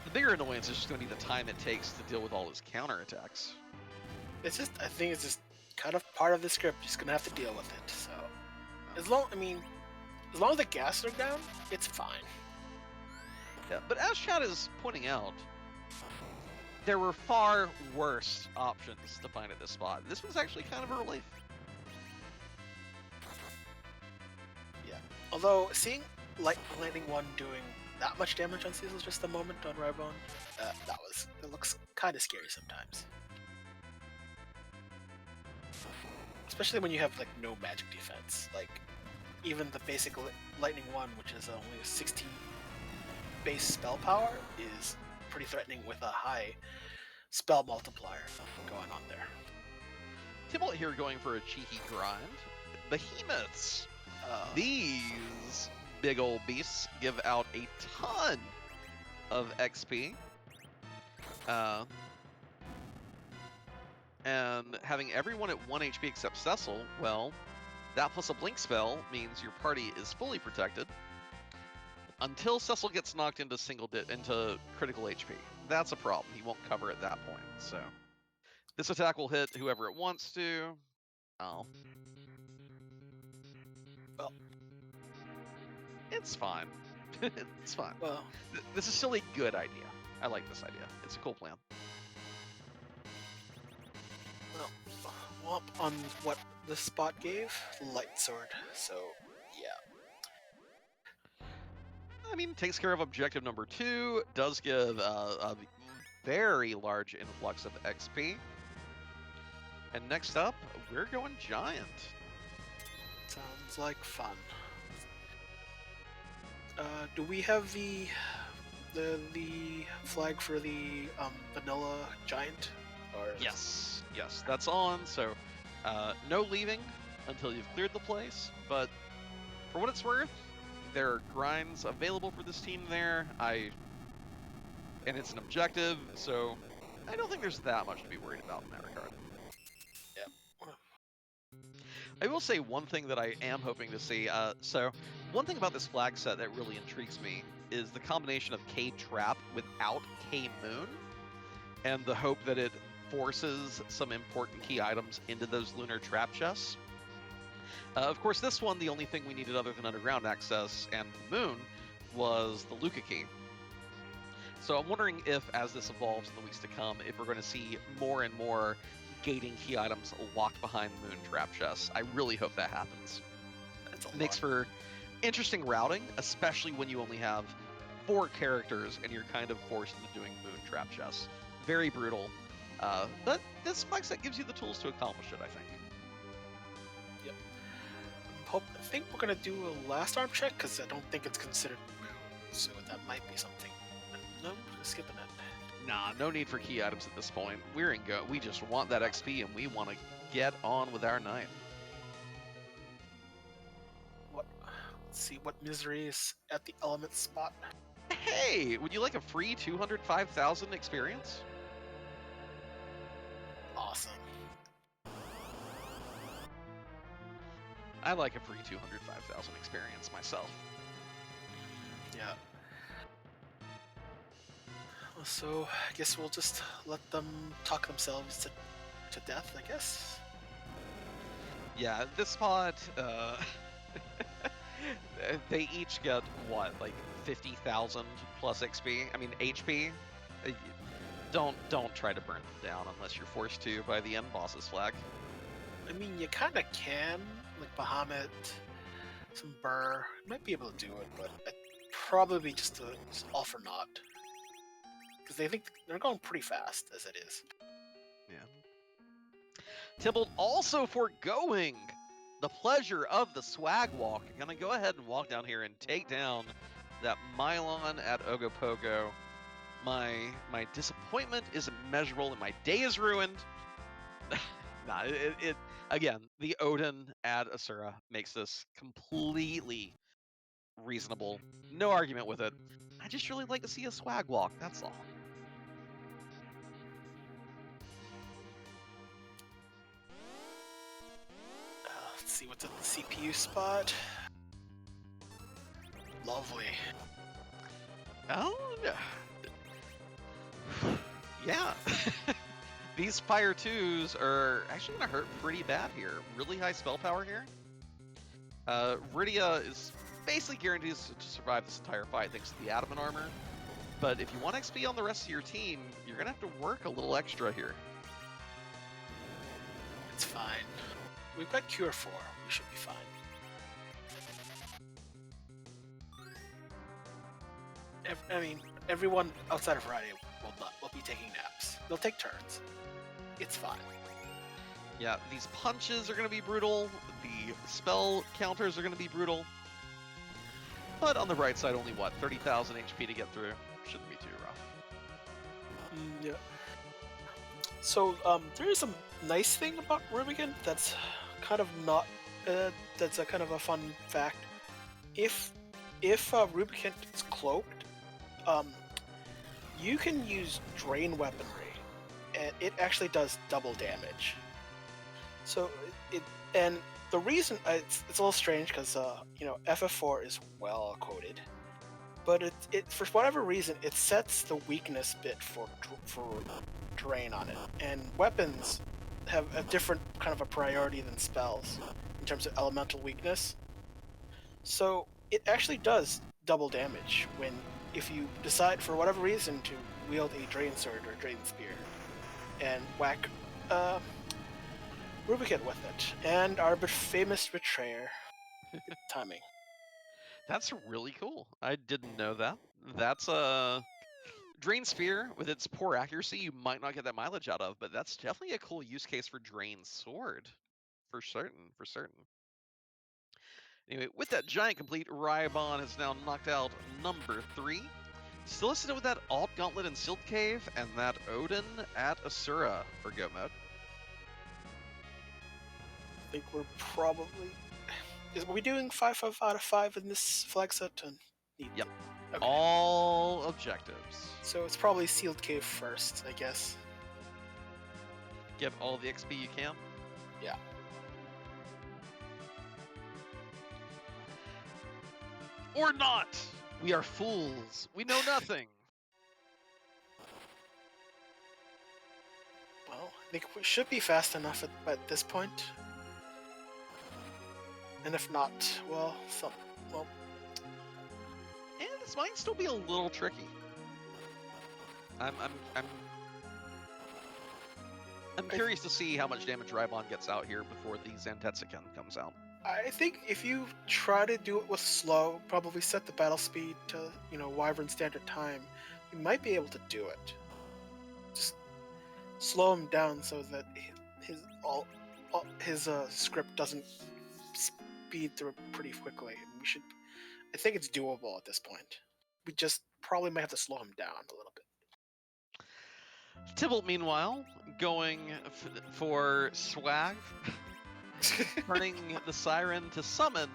The bigger annoyance is just going to be the time it takes to deal with all his counterattacks. I think it's just kind of part of the script. Just gonna have to deal with it. So, as long as the ghasts are down, it's fine. Yeah, but as Chad is pointing out, there were far worse options to find at this spot. This was actually kind of a relief. Yeah. Although seeing Lightning 1 doing that much damage on Cecil just a moment on Rybon, it looks kind of scary sometimes. Especially when you have no magic defense. Even the basic Lightning 1, which is only a 16 base spell power, is pretty threatening with a high spell multiplier going on there. Tybalt here going for a cheeky grind. Behemoths. These big old beasts give out a ton of XP. And having everyone at 1 HP except Cecil, well, that plus a blink spell means your party is fully protected until Cecil gets knocked into into critical HP. That's a problem. He won't cover at that point. So this attack will hit whoever it wants to. Oh. Well, it's fine. It's fine. Well, this is still a good idea. I like this idea. It's a cool plan. Well, on what the spot gave, Light Sword. So, yeah. Takes care of objective number 2. Does give a very large influx of XP. And next up, we're going Giant. Sounds like fun. Do we have the flag for the vanilla Giant? Or yes, that's on. So no leaving until you've cleared the place. But for what it's worth, there are grinds available for this team there. And it's an objective, so I don't think there's that much to be worried about in that regard. Yeah. I will say one thing that I am hoping to see. So one thing about this flag set that really intrigues me is the combination of K-Trap without K-Moon, and the hope that it forces some important key items into those lunar trap chests. Of course, this one, the only thing we needed other than underground access and Moon was the Luca key. So I'm wondering if, as this evolves in the weeks to come, if we're going to see more and more gating key items locked behind Moon trap chests. I really hope that happens. That's a Makes for interesting routing, especially when you only have 4 characters and you're kind of forced into doing Moon trap chests. Very brutal. But this flag set gives you the tools to accomplish it, I think. Yep. I think we're going to do a last arm check, because I don't think it's considered Moon, so that might be something. No, we're skipping it. Nah, no need for key items at this point. We're in go. We just want that XP and we want to get on with our night. Let's see what misery is at the element spot. Hey, would you like a free 205,000 experience? Awesome. I like a free 205,000 experience myself. Yeah. So I guess we'll just let them talk themselves to death, I guess. Yeah, this spot, they each get what, like 50,000 plus XP? I mean HP. Uh, Don't try to burn them down unless you're forced to by the end boss's flag. I mean, you kind of can, like Bahamut, some Burr. You might be able to do it, but probably just all for naught. Because they think they're going pretty fast as it is. Yeah. Tybalt also foregoing the pleasure of the swag walk. Gonna go ahead and walk down here and take down that Mylon at Ogopogo. My disappointment is immeasurable and my day is ruined. Nah, it again, the Odin at Asura makes this completely reasonable. No argument with it. I just really like to see a swag walk, that's all. Let's see what's at the CPU spot. Lovely. Oh, yeah. These Fire 2s are actually going to hurt pretty bad here. Really high spell power here. Rydia is basically guaranteed to survive this entire fight thanks to the Adamant armor. But if you want XP on the rest of your team, you're going to have to work a little extra here. It's fine. We've got Cure 4. We should be fine. I mean, everyone outside of Rydia will be taking naps. They'll take turns. It's fine. Yeah, these punches are going to be brutal. The spell counters are going to be brutal. But on the bright side, only what, 30,000 HP to get through? Shouldn't be too rough. Yeah. So there is a nice thing about Rubicon that's kind of not. That's a kind of a fun fact. If Rubicon is cloaked, you can use Drain Weaponry, and it actually does double damage. So and the reason it's a little strange because FF4 is well coded, but it for whatever reason it sets the weakness bit for Drain on it, and weapons have a different kind of a priority than spells in terms of elemental weakness. So it actually does double damage if you decide for whatever reason to wield a Drain Sword or a Drain Spear and whack Rubicon with it, and our famous Betrayer. Good timing. That's really cool. I didn't know that. That's a Drain Spear with its poor accuracy. You might not get that mileage out of, but that's definitely a cool use case for Drain Sword, for certain. For certain. Anyway, with that giant complete, Rybon has now knocked out number 3. Still listed with that Alt Gauntlet and Sealed Cave, and that Odin at Asura for Go Mode. I think we're probably. Are we doing 5 out of 5 in this flag set? Yep. Okay. All objectives. So it's probably Sealed Cave first, I guess. Get all the XP you can. Yeah. Or not! We are fools. We know nothing. Well, I think we should be fast enough at this point. And if not, well, And this might still be a little tricky. I'm curious to see how much damage Rybon gets out here before the Zantetsuken comes out. I think if you try to do it with slow, probably set the battle speed to, Wyvern standard time, you might be able to do it. Just slow him down so that his script doesn't speed through pretty quickly. I think it's doable at this point. We just probably might have to slow him down a little bit. Tybalt, meanwhile, going for swag, turning the Siren to summon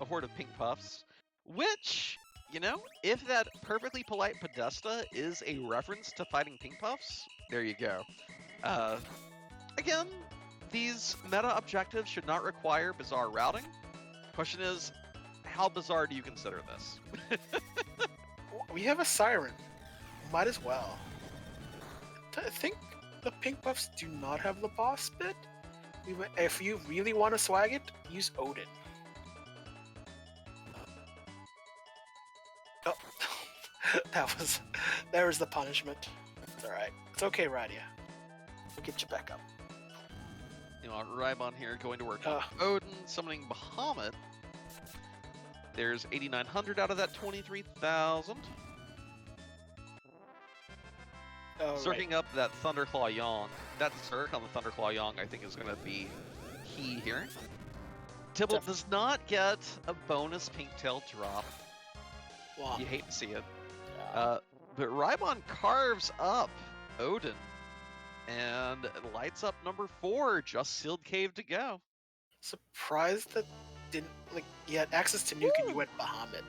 a horde of pink puffs, which, you know, if that perfectly polite Podesta is a reference to fighting pink puffs, there you go. Again, these meta objectives should not require bizarre routing. Question is, how bizarre do you consider this? We have a siren. Might as well. I think the pink buffs do not have the boss bit. If you really want to swag it, use Odin. Oh, there was the punishment. It's alright. It's okay, Radia. We'll get you back up. You know, Rybon here going to work on Odin, summoning Bahamut. There's 8,900 out of that 23,000. Circling up that Thunderclaw Yong. That Zerk on the Thunderclaw Yong, I think, is going to be key here. Tibalt does not get a bonus pink tail drop. Wow. You hate to see it. But Rybon carves up Odin and lights up number 4, just sealed cave to go. Surprised that didn't, like, you had access to nuke and you went Bahamut.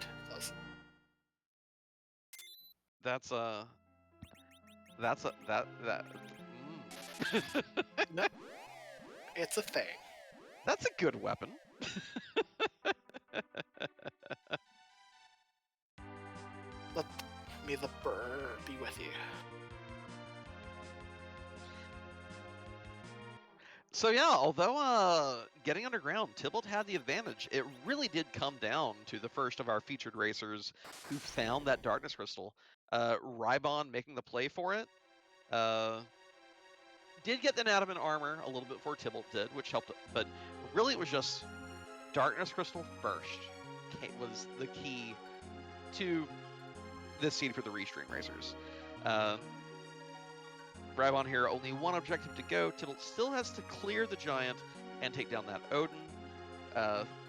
No, it's a thing. That's a good weapon. Let me the bird be with you. So yeah, although getting underground, Tibalt had the advantage. It really did come down to the first of our featured racers who found that Darkness Crystal. Rybon making the play for it. Did get the Adamant armor a little bit before Tibalt did, which helped, but really it was just Darkness Crystal first was the key to this seed for the Restream racers. Rybon here, only one objective to go. Tibalt still has to clear the Giant and take down that Odin.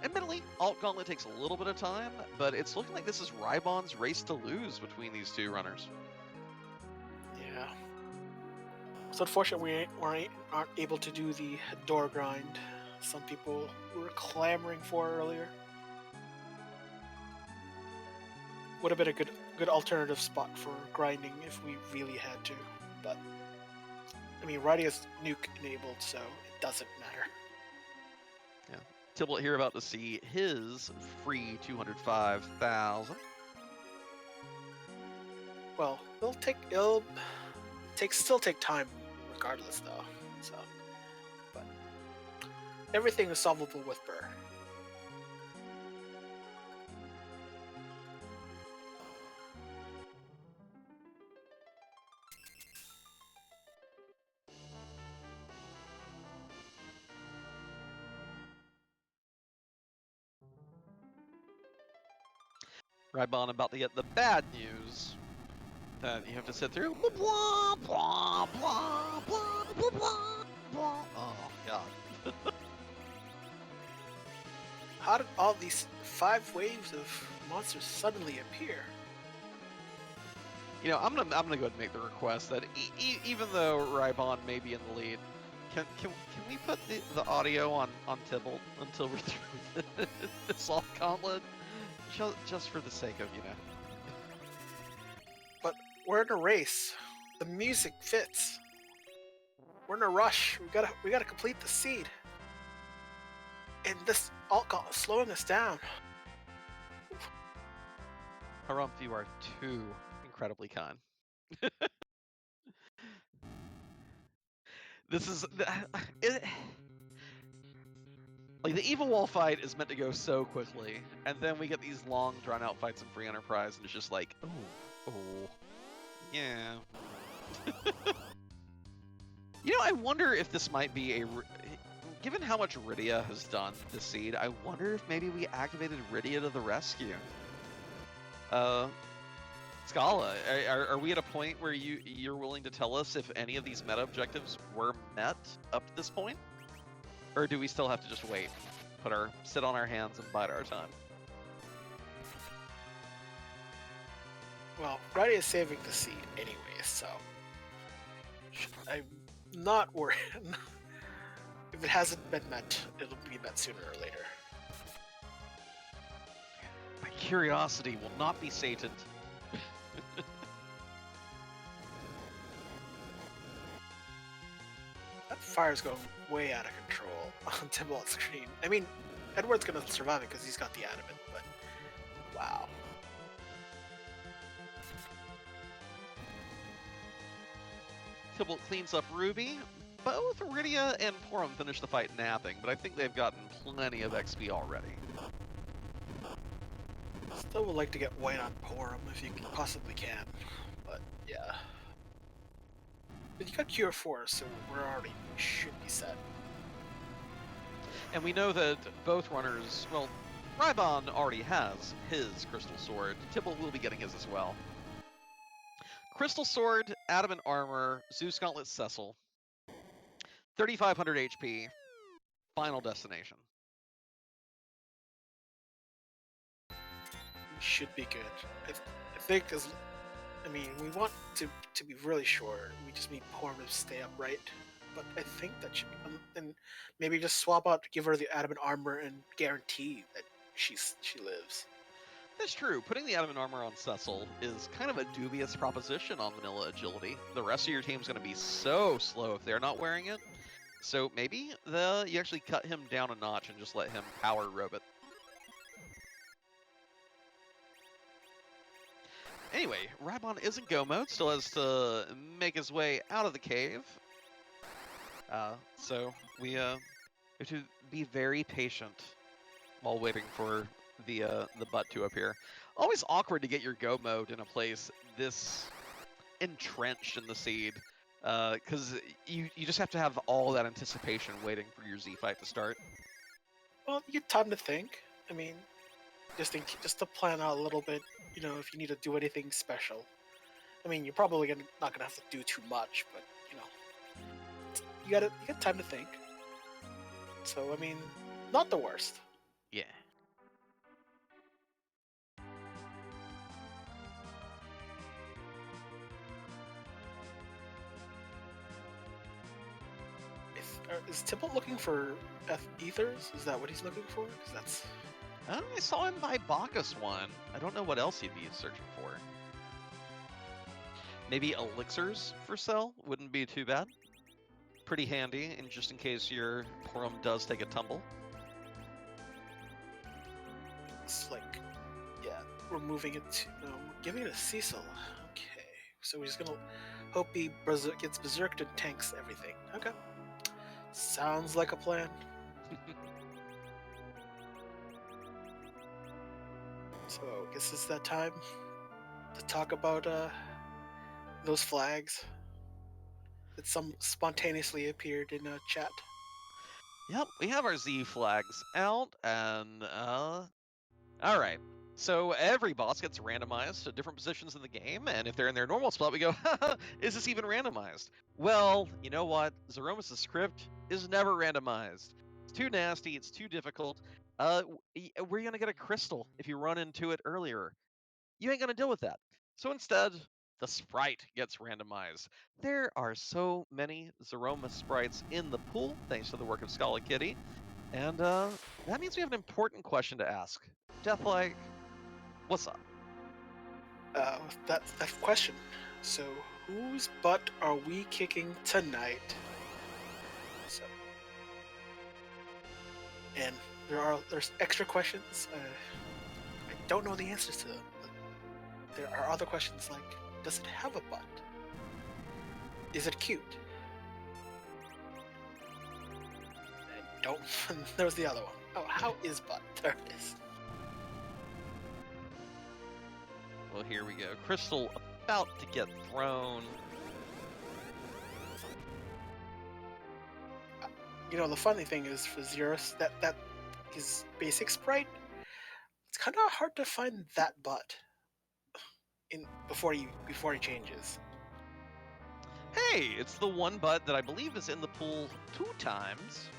Admittedly, Alt Gauntlet takes a little bit of time, but it's looking like this is Rybon's race to lose between these two runners. Yeah. So unfortunately, we aren't able to do the door grind some people were clamoring for earlier. Would have been a good alternative spot for grinding if we really had to, but I mean, Radia's nuke enabled, so it doesn't matter. Yeah, Tibalt here about to see his free 205,000. Well, still take time, regardless, though. So, but everything is solvable with Burr. Rybon about to get the bad news that you have to sit through. Blah, blah, blah, blah, blah, blah, blah. Oh, God. How did all these 5 waves of monsters suddenly appear? You know, I'm gonna go ahead and make the request that even though Rybon may be in the lead, can we put the audio on Tibalt until we're through this Alt Gauntlet? Just for the sake of, you know. But we're in a race. The music fits. We're in a rush. We gotta complete the seed. And this Alt Gauntlet is slowing us down. Harumph, you are too incredibly kind. This is like the Evil Wall fight is meant to go so quickly, and then we get these long, drawn-out fights in Free Enterprise, and it's just like, oh, yeah. You know, I wonder if this might be given how much Rydia has done this seed, I wonder if maybe we activated Rydia to the rescue. Scala, are we at a point where you're willing to tell us if any of these meta objectives were met up to this point? Or do we still have to just wait, sit on our hands and bide our time? Well, Rydia is saving the seed anyway, so I'm not worried. If it hasn't been met, it'll be met sooner or later. curiosity will not be sated. That fire's going way out of control on Tybalt's screen. I mean, Edward's gonna survive it because he's got the adamant, but wow. Tybalt cleans up Ruby. Both Rydia and Porum finish the fight napping, but I think they've gotten plenty of XP already. Still would like to get white on Porum if you possibly can, but yeah. But you got Cure 4, so we're already should be set. And we know that both runners, well, Rybon already has his Crystal Sword. Tybalt will be getting his as well. Crystal Sword, Adamant Armor, Zeus Gauntlet Cecil. 3,500 HP. Final destination. Should be good. I think I mean, we want to be really sure. We just need Porum to stay upright. But I think that should be, and maybe just swap out, give her the adamant armor, and guarantee that she lives. That's true. Putting the Adamant Armor on Cecil is kind of a dubious proposition on vanilla agility. The rest of your team's going to be so slow if they're not wearing it. So maybe you actually cut him down a notch and just let him power robot. Anyway, Rybon is in go mode, still has to make his way out of the cave. So we have to be very patient while waiting for the butt to appear. Always awkward to get your go mode in a place this entrenched in the seed, because you just have to have all that anticipation waiting for your Z fight to start. Well, you get time to think. I mean, just to plan out a little bit. You know, if you need to do anything special. I mean, you're probably not gonna have to do too much, but you know, you got time to think. So I mean, not the worst. Yeah. Is Tybalt looking for ethers? Is that what he's looking for? Because that's. I saw him buy Bacchus one. I don't know what else he'd be searching for. Maybe elixirs for sale wouldn't be too bad. Pretty handy, and just in case your Porum does take a tumble. It's like, yeah, we're moving it to, no, we're giving it to Cecil. Okay, so we're just gonna hope he gets berserked and tanks everything. Okay, sounds like a plan. So I guess it's that time to talk about those flags that some spontaneously appeared in a chat. Yep, we have our Z flags out, and all right. So every boss gets randomized to different positions in the game, and if they're in their normal spot, we go, haha, is this even randomized? Well, you know what? Zeromus' script is never randomized. It's too nasty, it's too difficult. We're gonna get a crystal if you run into it earlier. You ain't gonna deal with that. So instead, the sprite gets randomized. There are so many Zeromus sprites in the pool, thanks to the work of Scala Kitty. And that means we have an important question to ask. Deathlike, what's up? That question. So, whose butt are we kicking tonight? So, and there's extra questions. I don't know the answers to them, but there are other questions like, does it have a butt? Is it cute? And don't. There was the other one. Oh, how is butt? There it is. Well, here we go. Crystal about to get thrown. You know, the funny thing is for Xeros, that his basic sprite, it's kind of hard to find that butt before he changes. Hey, it's the one butt that I believe is in the pool 2 times.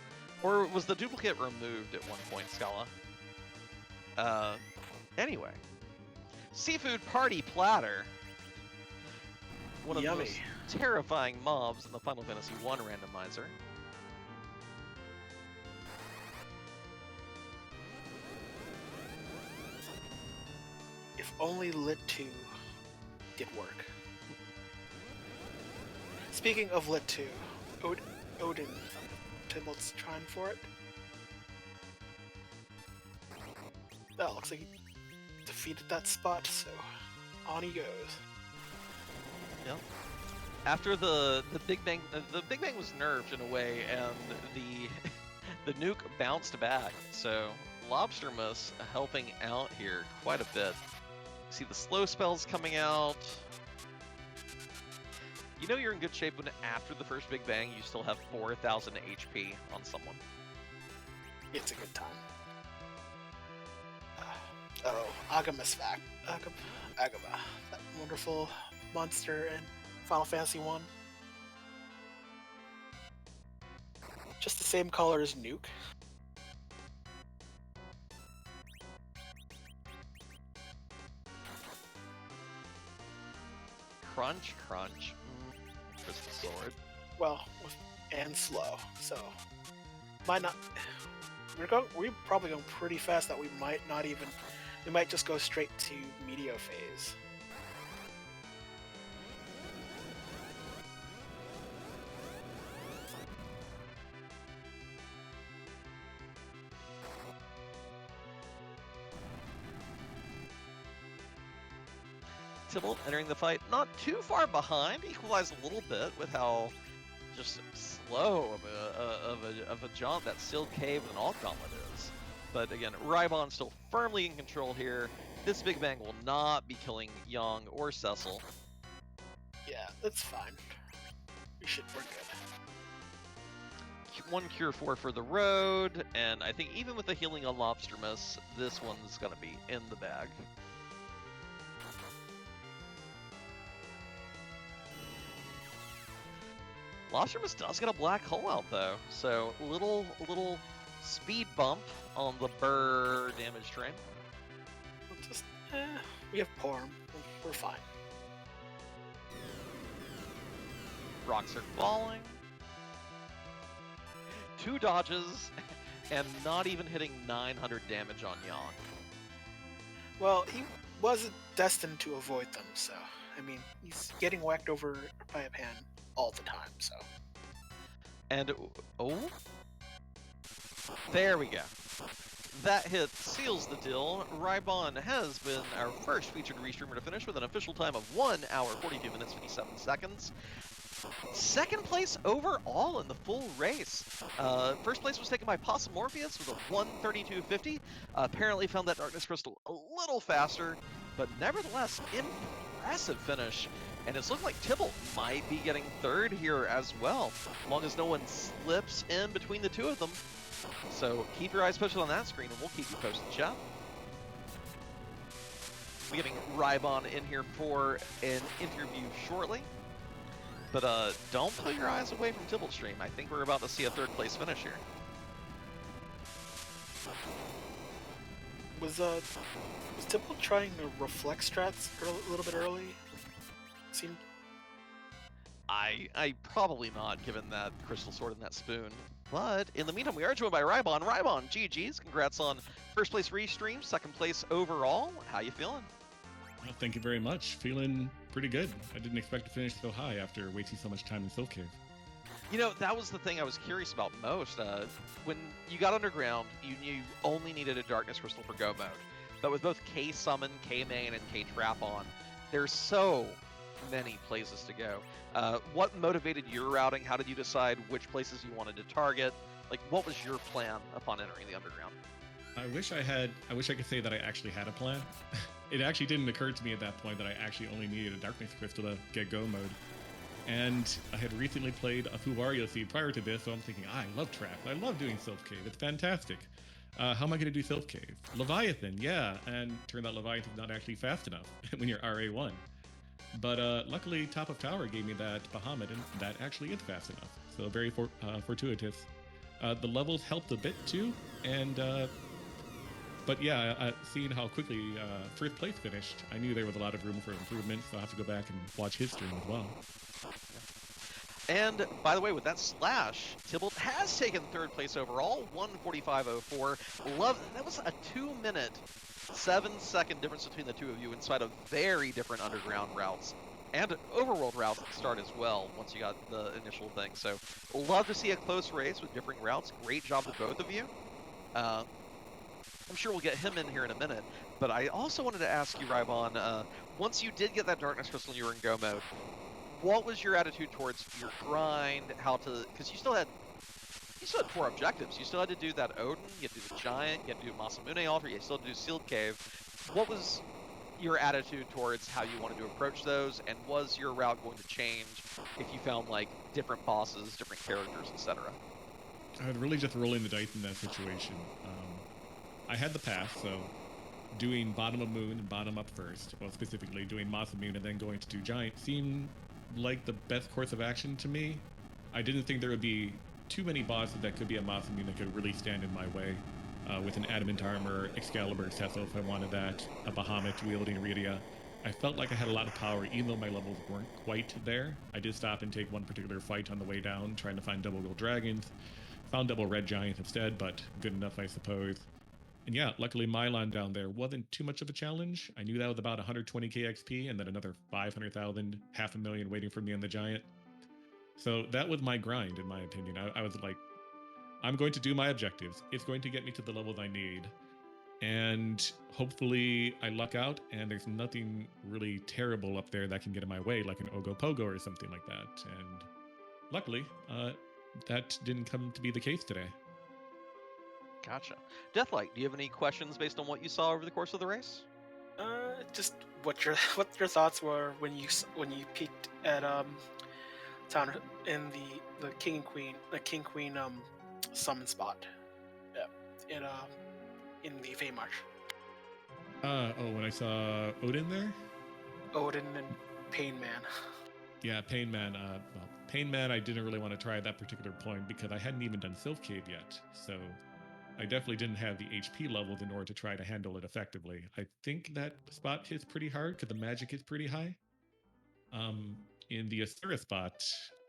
Or was the duplicate removed at one point, Scala? Anyway. Seafood Party Platter. One of Yummy. the most terrifying mobs in the Final Fantasy I randomizer. If only Lit 2 did work. Speaking of Lit 2, Odin, Tybalt's trying for it. That looks like he defeated that spot, so on he goes. Yep. After the Big Bang was nerfed in a way, and the nuke bounced back. So Lobstermus helping out here quite a bit. See the slow spells coming out. You know you're in good shape when after the first Big Bang you still have 4,000 HP on someone. It's a good time. Oh, Agama's back. Agama, that wonderful monster in Final Fantasy 1. Just the same color as Nuke. Crunch, crunch. Crystal sword. Well, and slow, so might not. We're probably going pretty fast that we might not even. We might just go straight to Meteo phase. Tybalt entering the fight not too far behind, equalized a little bit with how just slow of a jaunt that Sealed Cave and Alt Gauntlet is. But again, Rybon still firmly in control here. This Big Bang will not be killing Young or Cecil. Yeah, that's fine. We're good. One Cure 4 for the road, and I think even with the healing on Lobstermus, this one's gonna be in the bag. Lobstermus does get a black hole out though, so little speed bump on the burr damage train. We'll just, we have Porm. We're fine. Rocks are falling. 2 dodges, and not even hitting 900 damage on Yang. Well, he wasn't destined to avoid them, so I mean, he's getting whacked over by a pan all the time, so. And, oh? There we go. That hit seals the deal. Rybon has been our first featured restreamer to finish with an official time of 1 hour, 42 minutes, 57 seconds. Second place overall in the full race. First place was taken by Possum Morpheus with a 1:32.50. Apparently found that Darkness Crystal a little faster, but nevertheless, impressive finish. And it's looking like Tybalt might be getting third here as well, as long as no one slips in between the two of them. So keep your eyes posted on that screen, and we'll keep you posted, chat. We're getting Rybon in here for an interview shortly. But don't pull your eyes away from Tybalt stream. I think we're about to see a third place finish here. Was Tybalt trying to reflect strats a little bit early? Seemed. I probably not, given that crystal sword and that spoon. But in the meantime, we are joined by Rybon. Rybon, GG's. Congrats on first place restream, second place overall. How you feeling? Well, thank you very much. Feeling pretty good. I didn't expect to finish so high after wasting so much time in Sylph Cave. You know, that was the thing I was curious about most. When you got underground, you knew you only needed a Darkness Crystal for go mode. But with both K-Summon, K-Main, and K-Trap on, there's so many places to go. What motivated your routing? How did you decide which places you wanted to target? Like, what was your plan upon entering the underground? I wish I could say that I actually had a plan. It actually didn't occur to me at that point that I actually only needed a Darkness Crystal to get go mode. And I had recently played a Fuwario Seed prior to this, so I'm thinking, I love Trap. I love doing Sylph Cave. It's fantastic. How am I going to do Sylph Cave? Leviathan, yeah. And turned out Leviathan's not actually fast enough when you're RA1. But luckily, Top of Tower gave me that Bahamut, and that actually is fast enough. So very fortuitous. The levels helped a bit too, and but yeah, seeing how quickly first place finished, I knew there was a lot of room for improvement, so I have to go back and watch his stream as well. And by the way, with that slash, Tybalt has taken third place overall, 1:45.04. Love that was a 2-minute, 7-second difference between the two of you inside of very different underground routes and overworld routes at the start as well. Once you got the initial thing, so love to see a close race with differing routes. Great job to both of you. I'm sure we'll get him in here in a minute, but I also wanted to ask you, Rybon, once you did get that Darkness Crystal and you were in Go mode, what was your attitude towards your grind, because you still had 4 objectives. You still had to do that Odin, you had to do the Giant, you had to do Masamune Altar, you still had to do Sealed Cave. What was your attitude towards how you wanted to approach those, and was your route going to change if you found, like, different bosses, different characters, etc.? I would really just rolling the dice in that situation. I had the path, so doing bottom of moon and bottom up first, well, specifically doing Masamune and then going to do Giant seemed like the best course of action to me. I didn't think there would be too many bosses that could be a Masamune that could really stand in my way. With an Adamant Armor, Excalibur, Cecil if I wanted that, a Bahamut wielding Rydia. I felt like I had a lot of power even though my levels weren't quite there. I did stop and take one particular fight on the way down, trying to find double gold dragons. Found double red giant instead, but good enough I suppose. And yeah, luckily Mylon down there wasn't too much of a challenge. I knew that was about 120k XP and then another 500,000, half a million waiting for me on the Giant. So that was my grind, in my opinion. I was like, I'm going to do my objectives. It's going to get me to the levels I need. And hopefully I luck out and there's nothing really terrible up there that can get in my way, like an Ogopogo or something like that. And luckily, that didn't come to be the case today. Gotcha. Deathlight, do you have any questions based on what you saw over the course of the race? Just what your thoughts were when you peeked at town in the king and queen summon spot, in the Feymarch. When I saw Odin there? Odin and Pain Man. Yeah, Pain Man. Well, Pain Man, I didn't really want to try at that particular point because I hadn't even done Sylph Cave yet. So I definitely didn't have the HP levels in order to try to handle it effectively. I think that spot hits pretty hard because the magic is pretty high. In the Asura spot,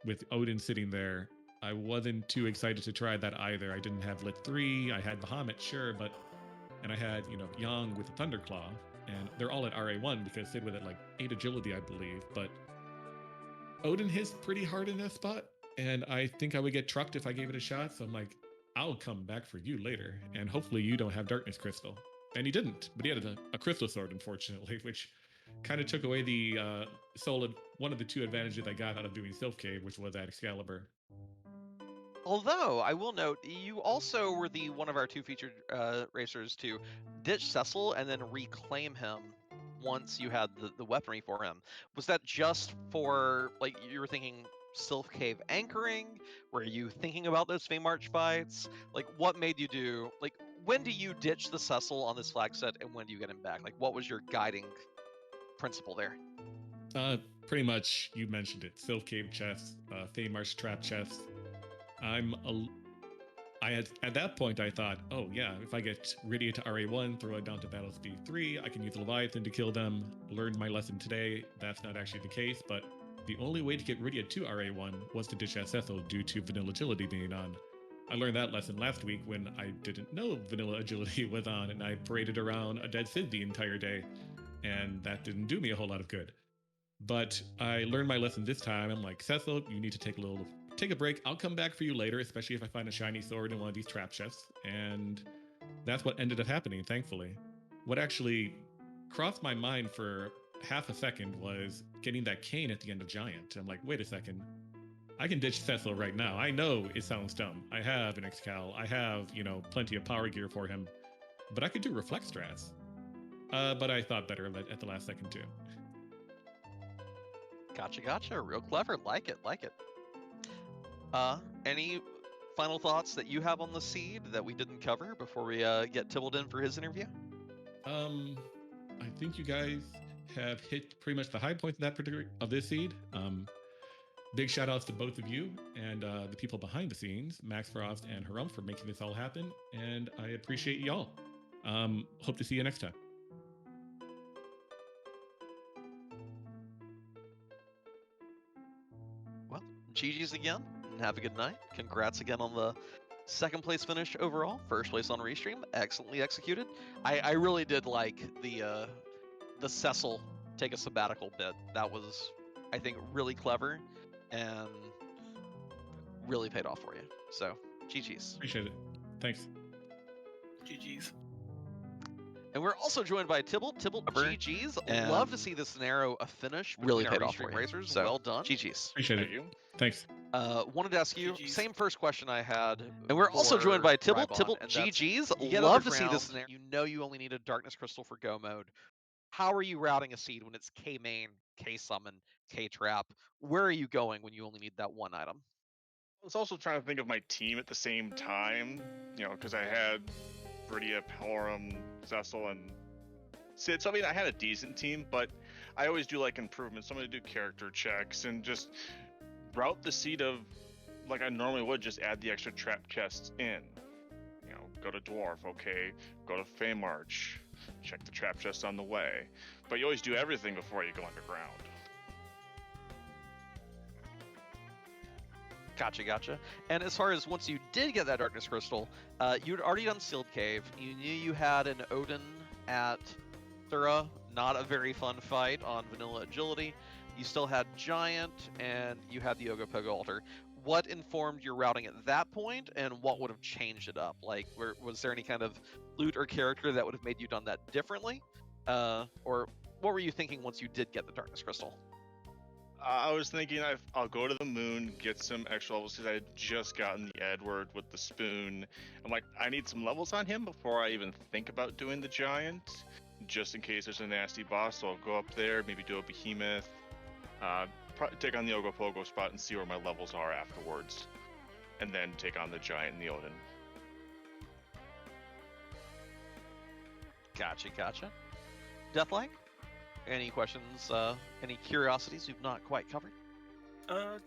with Odin sitting there, I wasn't too excited to try that either. I didn't have Lit 3, I had Bahamut, sure, and I had, Yang with the Thunderclaw, and they're all at RA1 because Sid was at like 8 agility, I believe, but Odin hits pretty hard in that spot, and I think I would get trucked if I gave it a shot, so I'm like, I'll come back for you later, and hopefully you don't have Darkness Crystal. And he didn't, but he had a Crystal Sword, unfortunately, which kind of took away the one of the 2 advantages I got out of doing Sylph Cave, which was that Excalibur. Although, I will note, you also were the one of our 2 featured racers to ditch Cecil and then reclaim him once you had the weaponry for him. Was that just for, like, you were thinking Sylph Cave anchoring? Were you thinking about those Feymarch fights? Like, what made you do, like, when do you ditch the Cecil on this flag set and when do you get him back? Like, what was your guiding principle there? Pretty much, you mentioned it. Sylph Cave chest, Feymarch trap chest. At that point, I thought, oh yeah, if I get Rydia to RA1, throw it down to battle speed 3, I can use Leviathan to kill them. Learned my lesson today. That's not actually the case, but the only way to get Rydia to RA1 was to ditch Cecil due to vanilla agility being on. I learned that lesson last week when I didn't know vanilla agility was on, and I paraded around a dead Sid the entire day, and that didn't do me a whole lot of good. But I learned my lesson this time. I'm like, Cecil, you need to take a break. I'll come back for you later, especially if I find a shiny sword in one of these trap chests. And that's what ended up happening, thankfully. What actually crossed my mind for half a second was getting that cane at the end of Giant. I'm like, wait a second. I can ditch Cecil right now. I know it sounds dumb. I have an Excal. I have, plenty of power gear for him. But I could do reflex strats. But I thought better of it at the last second too. Gotcha. Real clever. Like it. Any final thoughts that you have on the seed that we didn't cover before we get Tybalt in for his interview? I think you guys have hit pretty much the high points of this seed. Big shout outs to both of you and the people behind the scenes, Max Frost and Harum, for making this all happen. And I appreciate y'all. Hope to see you next time. GG's again, and have a good night. Congrats again on the second place finish overall. First place on Restream. Excellently executed. I really did like the Cecil take a sabbatical bit. That was, I think, really clever and really paid off for you. So, GG's. Appreciate it. Thanks. GG's. And we're also joined by Tybalt. Tybalt, GG's. And Love to see this narrow a finish. really between paid our off for Restream you. racers. So, Well done. GG's. Appreciate Thank it. you. Thanks. Wanted to ask you, GG's. same first question I had. And we're also joined by Tybalt. Rybon, Tybalt, and that's- GG's. you get Love on the to see this ground. scenario. You know you only need a Darkness Crystal for Go mode. How are you routing a seed when it's K main, K summon, K trap? Where are you going when you only need that one item? I was also trying to think of my team at the same time, because I had Viridia, Pelorem, Cecil, and Sid. So I mean, I had a decent team, but I always do like improvements. So I'm gonna do character checks and just route the seed of like I normally would. Just add the extra trap chests in. Go to Dwarf, okay. Go to Feymarch, check the trap chest on the way. But you always do everything before you go underground. Gotcha. And as far as once you did get that Darkness Crystal, you'd already done Sealed Cave. You knew you had an Odin at Thura, not a very fun fight on Vanilla Agility. You still had Giant, and you had the Ogopogo Altar. What informed your routing at that point, and what would have changed it up? Like, was there any kind of loot or character that would have made you done that differently? Or what were you thinking once you did get the Darkness Crystal? I was thinking I'll go to the moon, get some extra levels because I had just gotten the Edward with the spoon. I'm like, I need some levels on him before I even think about doing the Giant, just in case there's a nasty boss. So I'll go up there, maybe do a Behemoth, take on the Ogopogo spot and see where my levels are afterwards, and then take on the Giant and the Odin. Gotcha. Deathlike? Any questions, any curiosities we've not quite covered? I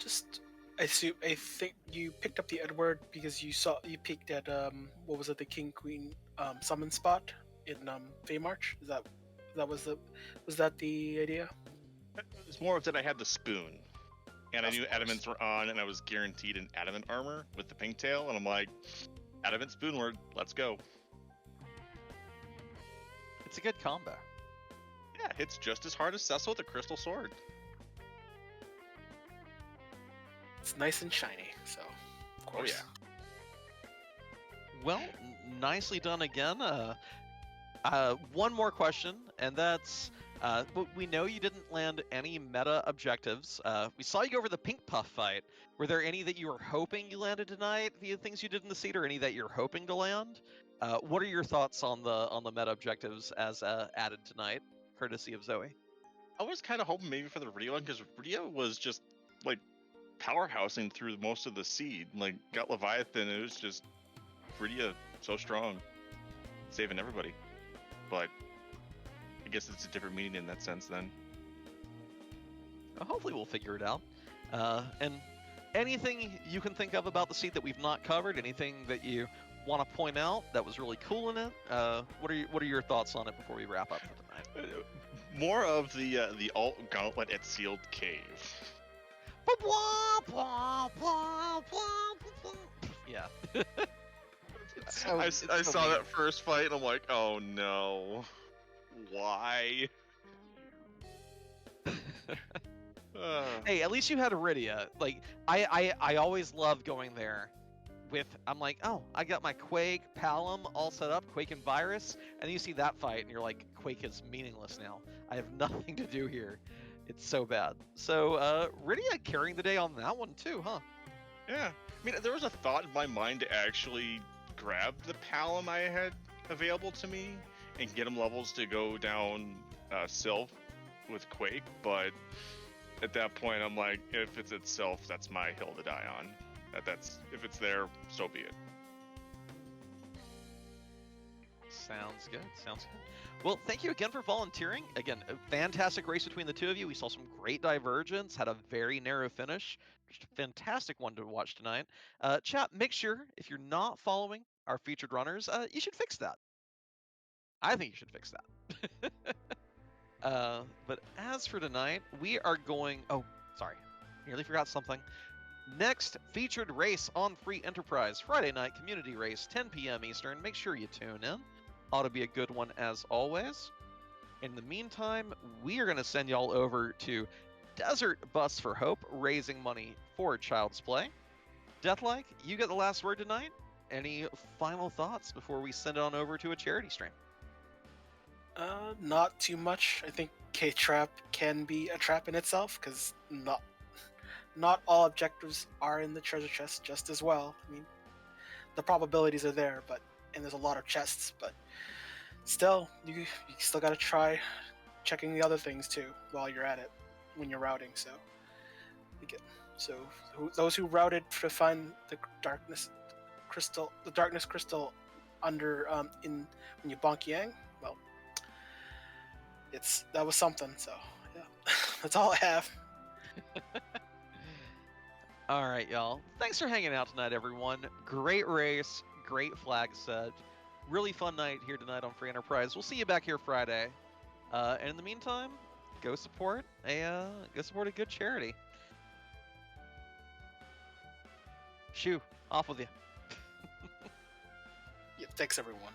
think you picked up the Edward because you peeked at what was it, the King Queen summon spot in Feymarch? Was that the idea? It's more of that I had the spoon, and I knew adamants were on, and I was guaranteed an adamant armor with the pink tail, and I'm like, adamant spoon word, let's go. It's a good combo. Yeah, hits just as hard as Cecil with a crystal sword. It's nice and shiny, so of course. yeah. Well, nicely done again. One more question, and that's, we know you didn't land any meta objectives. We saw you go over the Pink Puff fight. Were there any that you were hoping you landed tonight via things you did in the seed, or any that you're hoping to land? What are your thoughts on the meta objectives as added tonight, courtesy of Zoe? I was kind of hoping maybe for the Viridia one, because Viridia was just, like, powerhousing through most of the seed. Like, got Leviathan, it was just Viridia so strong, saving everybody. But I guess it's a different meaning in that sense then. Well, hopefully we'll figure it out. And anything you can think of about the seed that we've not covered, anything that you want to point out that was really cool in it? What are your thoughts on it before we wrap up for tonight? More of the alt gauntlet at Sealed Cave. Yeah. I saw that first fight and I'm like, oh no, why? Hey, at least you had Iridia. Like, I always love going there with, I'm like, oh, I got my Quake, Palom all set up, Quake and Virus, and then you see that fight and you're like, Quake is meaningless now. I have nothing to do here. It's so bad. So, Iridia carrying the day on that one too, huh? Yeah. I mean, there was a thought in my mind to actually grab the Palom I had available to me and get him levels to go down Sylph with Quake, but at that point I'm like, if it's itself, that's my hill to die on. That's if it's there, so be it. Sounds good. Well, thank you again for volunteering. Again, a fantastic race between the two of you. We saw some great divergence, had a very narrow finish. Just a fantastic one to watch tonight. Chat, make sure if you're not following our featured runners, you should fix that. I think you should fix that. But as for tonight, we are going... Oh, sorry. Nearly forgot something. Next featured race on Free Enterprise, Friday night community race, 10 p.m. Eastern. Make sure you tune in. Ought to be a good one as always. In the meantime, we are going to send y'all over to Desert Bus for Hope, raising money for Child's Play. Deathlike, you get the last word tonight. Any final thoughts before we send it on over to a charity stream? Not too much. I think K-Trap can be a trap in itself, because not all objectives are in the treasure chest just as well. I mean, the probabilities are there, and there's a lot of chests, but still, you still gotta try checking the other things too while you're at it when you're routing. Those who routed to find the darkness crystal under in when you bonk Yang, well, that was something. So yeah, that's all I have. All right, y'all. Thanks for hanging out tonight, everyone. Great race, great flag set. Really fun night here tonight on Free Enterprise. We'll see you back here Friday. And in the meantime, go support a good charity. Shoo, off with you. Yeah, thanks everyone.